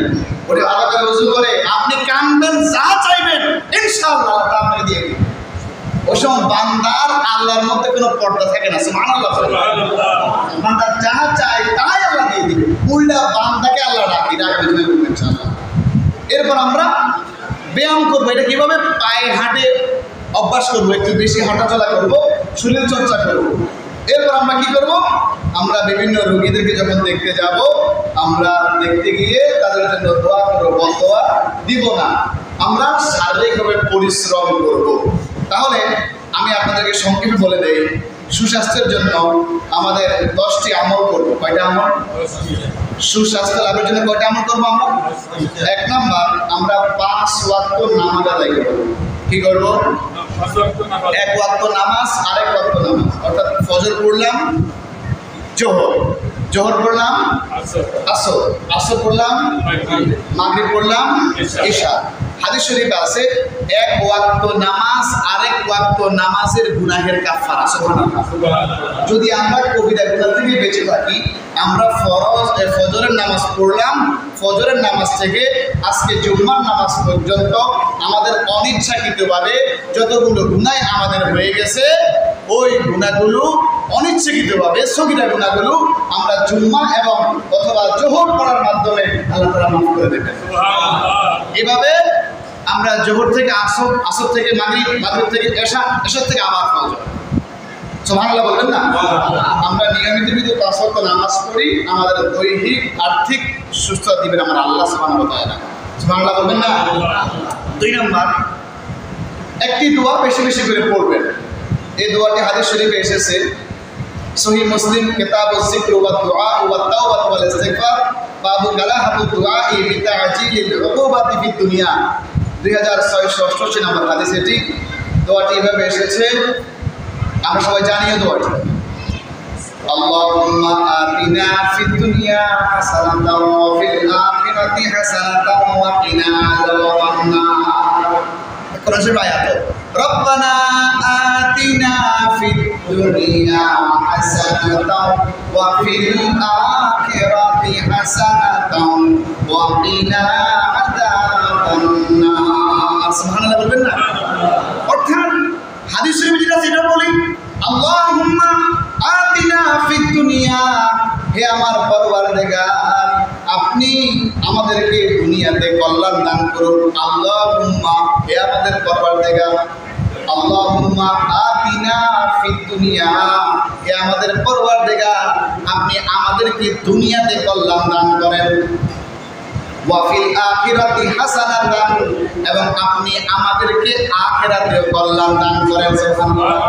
ওটা ভালো করে ওযু করে আপনি কাঁদবেন, যা চাইবেন ইনশাআল্লাহ আল্লাহ আপনাকে দিয়ে দিবেন। ওই সময় বান্দার আল্লাহর মধ্যে কোনো পর্দা থাকে না। সুবহানাল্লাহ। বান্দা যা চায় তাই আল্লাহ দিয়ে দিবে। উল্টা বান্দাকে আল্লাহ ডাকি ইনশাআল্লাহ। এরপর আমরা ব্যায়াম করবো। এটা কিভাবে? পায়ে হাঁটে অভ্যাস করবো, একটু বেশি হাঁটাচলা করবো, শরীর চর্চা করবো। এরপর আমরা কি করব? আমরা বিভিন্ন রোগীদেরকে যখন দেখতে যাব, আমরা দেখতে গিয়ে তাদের জন্য দোয়া করবো, বদদোয়া দিব না। আমরা শারীরিকভাবে পরিশ্রম করব। তাহলে আমি আপনাদেরকে সংক্ষেপে বলে দেই, সুস্বাস্থ্যের জন্য আমাদের 10টি আমল করব। কয়টা আমল? সুস্বাস্থ্য লাভের জন্য কয়টা আমল করবো আমরা? 1 নাম্বার, আমরা 5 ওয়াক্ত নামাজ আদায় করব। কি করব? 1 ওয়াক্ত নামাজ, আরেক ওয়াক্ত নামাজ, অর্থাৎ ফজর পড়লাম, জোহর পড়লাম, আসর পড়লাম, মাগরিব পড়লাম, ইশা। হাদিস শরীফে আছে 1 ওয়াক্ত নামাজ আরেক ওয়াক্ত নামাজের গুনাহের কাফারা। সুবহানাল্লাহ। যদি আমরা কবিরা গুনাহ থেকে বেঁচে থাকি, আমরা ফজরের নামাজ পড়লাম, ফজরের নামাজ থেকে আজকে জুম্মার নামাজ পর্যন্ত আমাদের অনিচ্ছাকৃতভাবে যতগুলো গুনাহ আমাদের হয়ে গেছে, ওই গুনাহগুলো অনিচ্ছাকৃতভাবে সগীরা গুনাহগুলো আমরা জুম্মা এবং অথবা জোহর পড়ার মাধ্যমে আল্লাহ তাআলা মাফ করে দেবেন। এভাবে আমরা জোহর থেকে আসর, আসর থেকে মাগরিব, মাগরিব থেকে এশা, এশার থেকে আবার ফজর। সুবহানাল্লাহ বলবেন না? আমরা নিয়মিত 5 ওয়াক্ত নামাজ পড়ি, আমাদের দৈহিক আর্থিক সুস্থতা দিবেন আমার আল্লাহ সুবহানাহু ওয়া তাআলা। সুবহানাল্লাহ বলবেন না? 2 নাম্বার, একটি দোয়া বেশি বেশি করে পড়বেন। এই দোয়াটি হাদিস শরীফে এসেছে, সহিহ মুসলিম কিতাবুজ যিকর ওয়াদ দুআ ওয়াত তাওবাত ওয়াল ইস্তিগফার, বাবু কালাহাতুদ দুআ বিতা'জিলিল উকুবাতি ফিদ দুনিয়া, 2688 নম্বর হাদিস। এটি দোয়াটি এভাবে এসেছে, আমরা সবাই জানিও দোয়াটি। আল্লাহুম্মা আতিনা ফিদ দুনিয়া হাসানাতাও ওয়া ফিল আখিরাতি হাসানাতাও ওয়া কিনা আযাবান নার। কোরআন শরীফ আয়াত, রব্বানা আতিনা ফিদ দুনিয়া হাসানাতাও ওয়া ফিল আখিরাতি হাসানাতাও ওয়া কিনা আযাবান নার। সুবহানাল্লাহ বলবেন না? অর্থাৎ হাদিস শরীফে যেটা বলি, আল্লাহুম্মা আতিনা ফিদ দুনিয়া, হে আমার পরওয়ারদিগার, আপনি আমাদেরকে দুনিয়াতে কল্যাণ দান করুন। আল্লাহুম্মা, হে আমাদের পরওয়ারদিগার, আল্লাহুম্মা আতিনা ফিদ দুনিয়া, হে আমাদের পরওয়ারদিগার, আপনি আমাদেরকে দুনিয়াতে কল্যাণ দান করেন। ওয়া ফিল আখিরাতি হাসানাতান, এবং আপনি আমাদেরকে আখিরাতেও কল্যাণ দান করেন। সুবহানাল্লাহ।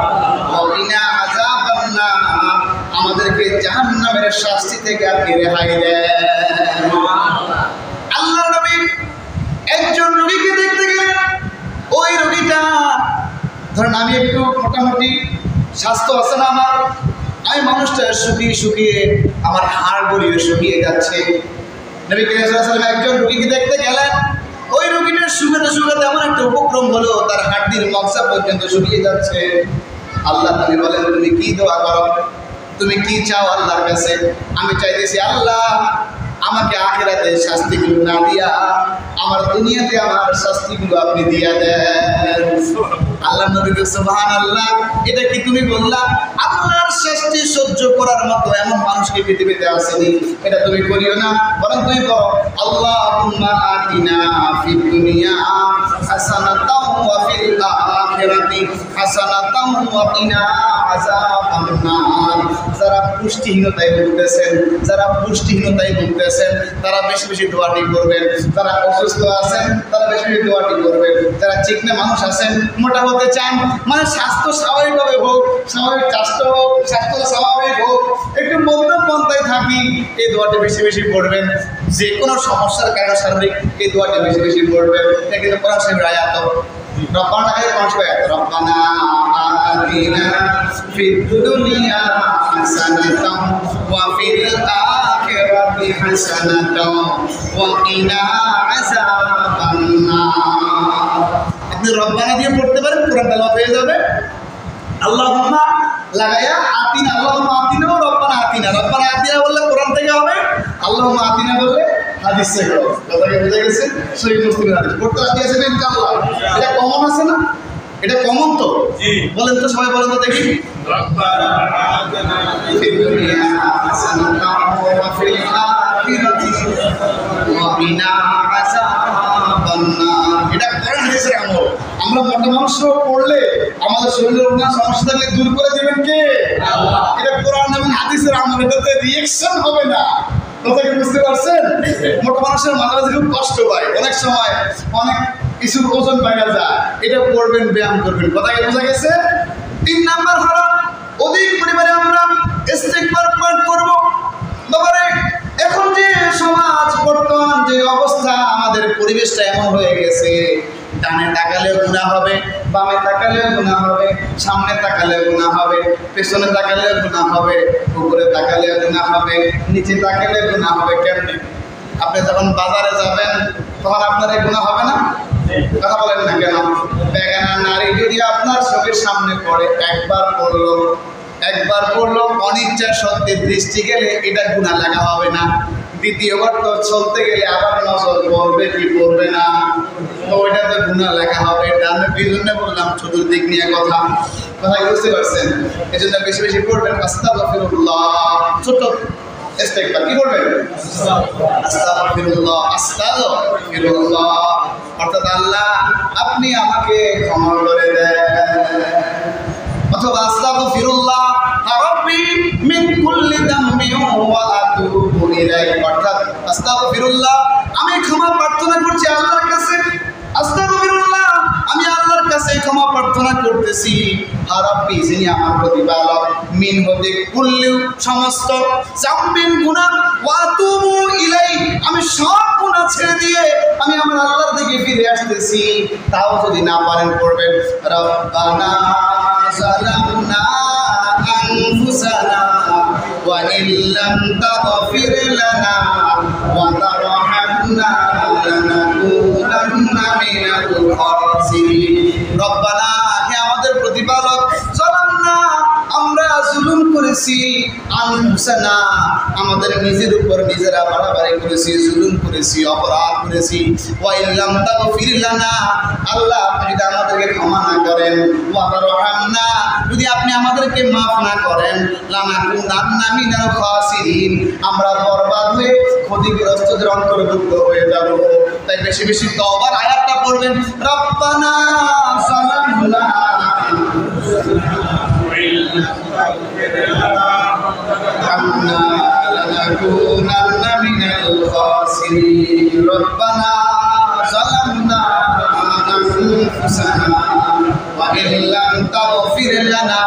ওয়া কিনা আযাবান নার, আমাদেরকে জাহান্নামের শাস্তি থেকে আপনি রেহাই দেন। আল্লাহর নবী একজন রোগীকে দেখতে গেলেন। ওই রোগীটা, ধরেন আমি একটু মোটামুটি স্বাস্থ্য আছে না আমার, আমি মানুষটা শুকিয়ে শুকিয়ে আমার হাড় গলিয়ে শুকিয়ে যাচ্ছে। নবী করিম সাল্লাল্লাহু আলাইহি ওয়াসাল্লাম একজন রোগীকে দেখতে গেলেন। ওই রোগীটার শুকাতে শুকাতে এমন একটা উপক্রম হলো, তার হাড়ির মজ্জা পর্যন্ত শুকিয়ে যাচ্ছে। আল্লাহ নবী বলেন, তুমি কি দোয়া করো, তুমি কি চাও আল্লাহর কাছে? আমি চাইতেছি, আল্লাহ আমাকে আখিরাতে শাস্তিগুলো না দিয়া আমার দুনিয়াতে আমার শাস্তিগুলো আপনি দিয়া দেন। আল্লাহ নবী সুবহানাল্লাহ, এটা কি তুমি বললা? আল্লাহর শাস্তি সহ্য করার মতো এমন মানুষকে পৃথিবীতে আসেনি, এটা তুমি করিও না, বরং তুমি বলো আল্লাহুম্মা আতিনা ফিদ দুনিয়া হাসানাতাও ওয়া ফিল আখিরাতি হাসানাতাও ওয়া কিনা আযাবান নার। যারা পুষ্টিহীনতায় ভুগতেছেন, তারা বেশি বেশি দোয়াটি করবেন। যারা অসুস্থ আছেন তারা বেশি বেশি দোয়াটি করবেন। যারা চিকনা মানুষ আছেন, মোটা হতে চান, মানে স্বাস্থ্য স্বাভাবিকভাবে হোক, স্বাভাবিক স্বাস্থ্য হোক, স্বাস্থ্য স্বাভাবিক হোক, একটু মধ্যম পন্থায় থাকি, এই দোয়াটি বেশি বেশি পড়বেন। যে কোনো সমস্যার কারণে শারীরিক, এই দোয়াটি বেশি বেশি পড়বেন। এটা কিন্তু কোরআন শরীফের আয়াত। রব্বানা রব্বানা আতিনা ফিদ দুনিয়া হাসানাতাও ওয়া ফিল আখিরাতি হাসানাতাও ওয়া কিনা আযাবান নার। আপনি রব্বানা দিয়ে পড়তে পারেন, কোরআন তেলাওয়াত হয়ে যাবে। আল্লাহুম্মা লাগায়া আতিনা, আল্লাহুম্মা আতিনা ও রব্বানা আতিনা। রব্বানা আতিনা বললে কোরআন থেকে হবে, আল্লাহুম্মা আতিনা বললে হাদিস থেকে হবে। কথাটা বুঝে গেছে? সহিহ মুসলিমের হাদিস পড়তে রাজি আছেন ইনশাআল্লাহ? এটা কমন আছে না? এটা কমন তো? জি। বলেন তো, সবাই বলেন তো দেখি। রব্বানা আতিনা ফিদ দুনিয়া হাসানাতাও ওয়া ফিল আখিরাতি ওয়া কিনা আযাবান নার। এটা কোরআন হাদিসের আমল। আমরা মোটা মানুষ পড়লে আমাদের শরীরের অন্যান্য সমস্যা থাকলে দূর করে দিবেন কে? আল্লাহ। এটা কোরআন এবং হাদিসের আমল, এটাতে রিঅ্যাকশন হবে না। কথা কি বুঝতে পারছেন? মোটা মানুষের মাঝে মাঝে খুব কষ্ট পায়, অনেক সময় অনেক কিছু ওজন বাইরে যায়, এটা করবেন, ব্যায়াম করবেন। কথা কি বোঝা গেছে? 3 নাম্বার হলো অধিক পরিমাণে আমরা ইস্তিগফার পাঠ করব। বাবারে, এখন যে সমাজ, বর্তমান যে অবস্থা, আমাদের পরিবেশটা এমন হয়ে গেছে, ডানে তাকালেও গুনাহ হবে, বামে তাকালেও গুনাহ হবে, সামনে তাকালেও গুনাহ হবে, পেছনে তাকালেও গুনাহ হবে, উপরে তাকালেও গুনাহ হবে, নিচে তাকালেও গুনাহ হবে। কেমনে? আপনি যখন বাজারে যাবেন তখন আপনার এই গুনাহ হবে না? কথা বলেন না কেন? বেগানা নারী যদি আপনার চোখের সামনে পড়ে, একবার পড়লো অনিচ্ছা সত্যি দৃষ্টি গেলে এটা গুনাহ লাগা হবে না। দ্বিতীয়বার তো চলতে গেলে আবার নজর পড়বে কি পড়বে না, তো ওইটা তো গুনাহ লেখা হবে। এটা আমি বিভিন্ন বললাম চতুর্দিক নিয়ে কথা বুঝতে পারছেন? এই জন্য বেশি বেশি পড়বেন আস্তাগফিরুল্লাহ। ছোট্ট ইস্তিগফার কি করবেন? আস্তাগফিরুল্লাহ, আস্তাগফিরুল্লাহ, অর্থাৎ আল্লাহ আপনি আমাকে ক্ষমা করে দেন। অথবা আস্তাগফিরুল্লাহ রাব্বি মিন কুল্লি যামবিন ওয়া আতুবু ইলাইহি, অর্থাৎ আস্তাগফিরুল্লাহ আমি ক্ষমা প্রার্থনা করছি আল্লাহর কাছে। আস্তাগফিরুল্লাহ আমি আল্লাহর কাছে ক্ষমা প্রার্থনা করতেছি। রাব্বি যিনি আমার প্রতিপালক, মিন হতে কুল্লি সমস্ত যামবিন গুনাহ, ওয়া আতুবু ইলাইহি আমি সব গুনাহ ছেড়ে দিয়ে আমি আমার আল্লাহর দিকে ফিরে আসতেছি। তাও যদি না পারেন করবেন রব্বানা ظلمنا أنفسنا وإن لم تغفر لنا وترحمنا لنكونن من الخاسرين ربنا হে আমাদের প্রতিপালক ظلمنا আমরা জুলুম করেছি, আনফুসানা আমাদের নিজের উপর নিজেরা বাড়াবাড়ি করেছি, জুলুম করেছি, অপরাধ করেছি। ওয়া ইল্লাম তাগফির লানা আল্লাহ আপনি যদি আমাদেরকে ক্ষমা না করেন, ওয়া তারহামনা যদি আপনি আমাদেরকে মাফ না করেন, লানাকুনান্না মিনাল খাসিরিন আমরা বরবাদ হয়ে ক্ষতিগ্রস্তদের অন্তর্ভুক্ত হয়ে যাব। তাই বেশি বেশি তওবার আয়াতটা পড়বেন, রব্বানা যালামনা لنكونن من الخاسرين ربنا ظلمنا أنفسنا وإن لم تغفر لنا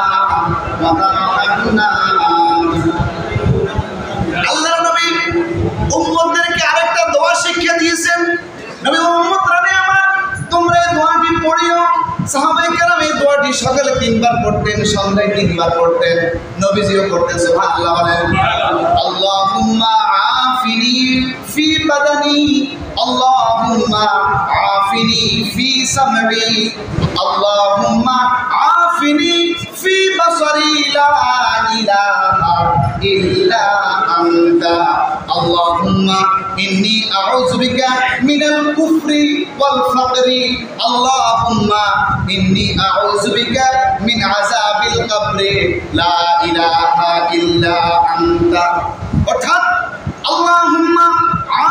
وترحمنا। আল্লাহর নবী উম্মতদেরকে আরেকটা দোয়া শিক্ষা দিয়েছেন। নবী উম্মতরা আমার তোমরা এই দোয়াটি পড়িও। সাহাবায়ে কেরাম এই দোয়াটি সকালে 3 বার পড়তেন, সন্ধ্যায় 3 বার পড়তেন, নবীজিও পড়তেন। সুবহানাল্লাহ বলেন। আল্লাহুম্মা আফিনি ফি বাদানি, আল্লাহুম্মা আফিনি ফি সামঈ, আল্লাহুম্মা আফিনি ফি বাসারি, লা ইলাহা ইল্লা আনতা, আল্লাহুম্মা ইন্নী আউযু বিকা মিনাল কুফরি ওয়াল ফাকরি, আল্লাহুম্মা ইন্নী আউযু বিকা মিন আযাবিল কবরি, লা ইলাহা ইল্লা আনতা। অর্থাৎ আল্লাহুম্মা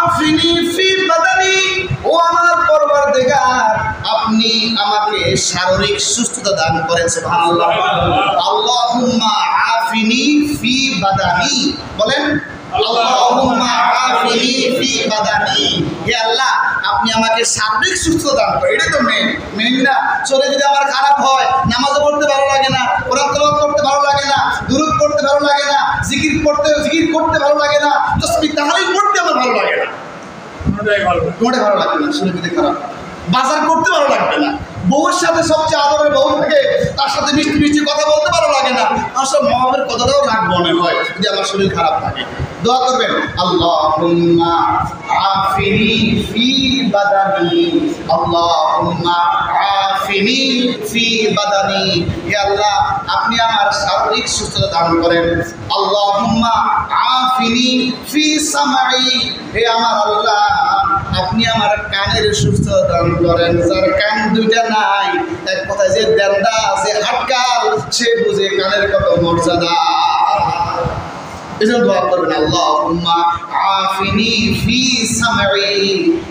আফিনি ফি বাদানি, ও আমার পরওয়ারদিগার আপনি আমাকে শারীরিক সুস্থতা দান করেন। সুবহানাল্লাহ। আল্লাহুম্মা আফিনি ফি বাদানি, বলেন আল্লাহুম্মা আফিনি ফি বাদানি, হে আল্লাহ আপনি আমাকে শারীরিক সুস্থতা দান করেন। এটা তো মেন না। শরীর যদি আমার খারাপ হয়, নামাজ পড়তে ভালো লাগে না, কোরআন তেলাওয়াত করতে ভালো লাগে না, দুরূদ পড়তে ভালো লাগে না, জিকির করতে ভালো লাগে না, তাসবিহ তাহলিল পড়তে আমার ভালো লাগে না, কোনটা ভালো লাগবে না, শরীর যদি খারাপ, বাজার করতে ভালো লাগবে না, বউয়ের সাথে সবচেয়ে আদরের বউ থাকে তার সাথে মিষ্টি মিষ্টি কথা বলতে ভালো লাগে না, আসলে মহাবের কথাটাও রাগ মনে হয় যদি আমার শরীর খারাপ থাকে। দোয়া করবেন আল্লাহুম্মা আফিনি ফি বাদানি, আল্লাহুম্মা আফিনি ফি বাদানি, হে আল্লাহ আপনি আমার শারীরিক সুস্থতা দান করেন। আল্লাহুম্মা আফিনি ফি সামঈ, হে আমার আল্লাহ আপনি আমার কানের সুস্থতা দান করেন। যার কান দুইটা নাই, এক কথায় যে দেন্দা আছে হাটকাল, সে বুঝে কানের কত মর্যাদা। এজন্য দোয়া করবেন আল্লাহুম্মা আফিনি ফি সামঈ,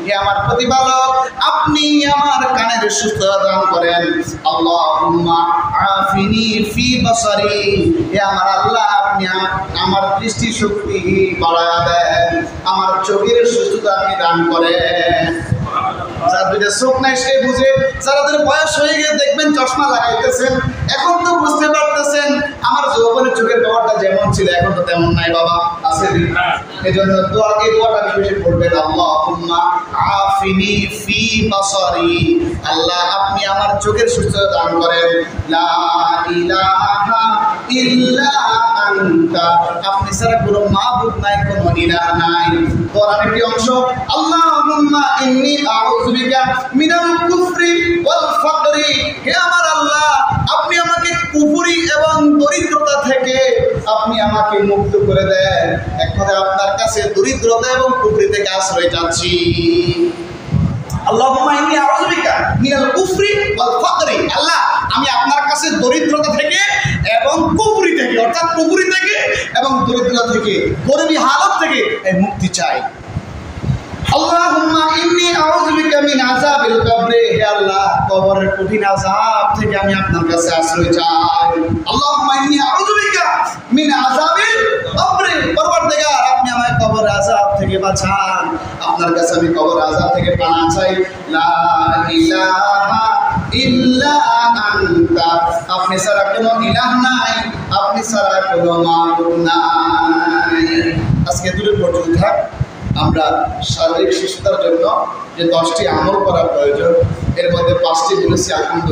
হে আমার প্রতিপালক আপনি আমার কানের সুস্থতা দান করেন। আল্লাহুম্মা আফিনি ফি বাসারি, হে আমার আল্লাহ আপনি আমার দৃষ্টি শক্তি বাড়ায়া দেন, আমার চোখের সুস্থতা আপনি দান করেন। যার দুইটা চোখ নাই সে বুঝে, যাদের বয়স হয়ে গিয়ে দেখবেন চশমা লাগাইতেছেন, এখন তো বুঝতে পারতেছেন আমার যৌবনের চোখের পাওয়ারটা যেমন ছিল এখন তো তেমন নাই বাবা, আছে। এই জন্য এই দোয়াটা বেশি পড়বেন, আল্লাহুম্মা আফিনি ফি বাসারি, আল্লাহ আপনি আমার চোখের সুস্থতা দান করেন। লা ইলাহা ইল্লা আনতা, আপনি ছাড়া কোনো মাবুদ নাই, কোনো ইলাহ নাই। কোরআনের একটি অংশ, আল্লাহুম্মা ইন্নী আউযু বিকা মিনাল কুফরি ওয়াল ফাকরি, হে আমার আল্লাহ আপনি আমাকে কুফরি এবং দরিদ্রতা থেকে আপনি আমাকে মুক্ত করে দেন। এক কথায় আপনার কাছে দরিদ্রতা এবং কুফরি থেকে আশ্রয় চাচ্ছি। আল্লাহুম্মা ইন্নী আউযু বিকা মিনাল কুফরি ওয়াল ফাকরি, আল্লাহ আমি আপনার কাছে দরিদ্রতা থেকে এবং কুফরি থেকে, অর্থাৎ কুফরি থেকে এবং দরিদ্রতা থেকে, গরিবী হালত থেকে মুক্তি চাই। আল্লাহুম্মা ইন্নী আউযু বিকা মিন আযাবিল কবর, হে আল্লাহ কবরের কঠিন আযাব থেকে আমি আপনার কাছে আশ্রয় চাই। আল্লাহুম্মা ইন্নী আউযু বিকা মিন আযাবিল কবর, পরওয়ারদিগার আপনি আমায় কবরের আযাব থেকে বাঁচান, আপনার কাছে আমি কবরের আযাব থেকে পানা চাই। লা ইলাহা ইল্লা আনতা, আপনি ছাড়া কোনো ইলাহ নাই, আপনি ছাড়া কোনো মাবুদ নাই। আজকে দূরে পর্যন্ত থাক। আমরা শারীরিক সুস্থতার জন্য যে 10টি আমল করা প্রয়োজন, এর মধ্যে 5টি বলেছি আলহামদুলিল্লাহ।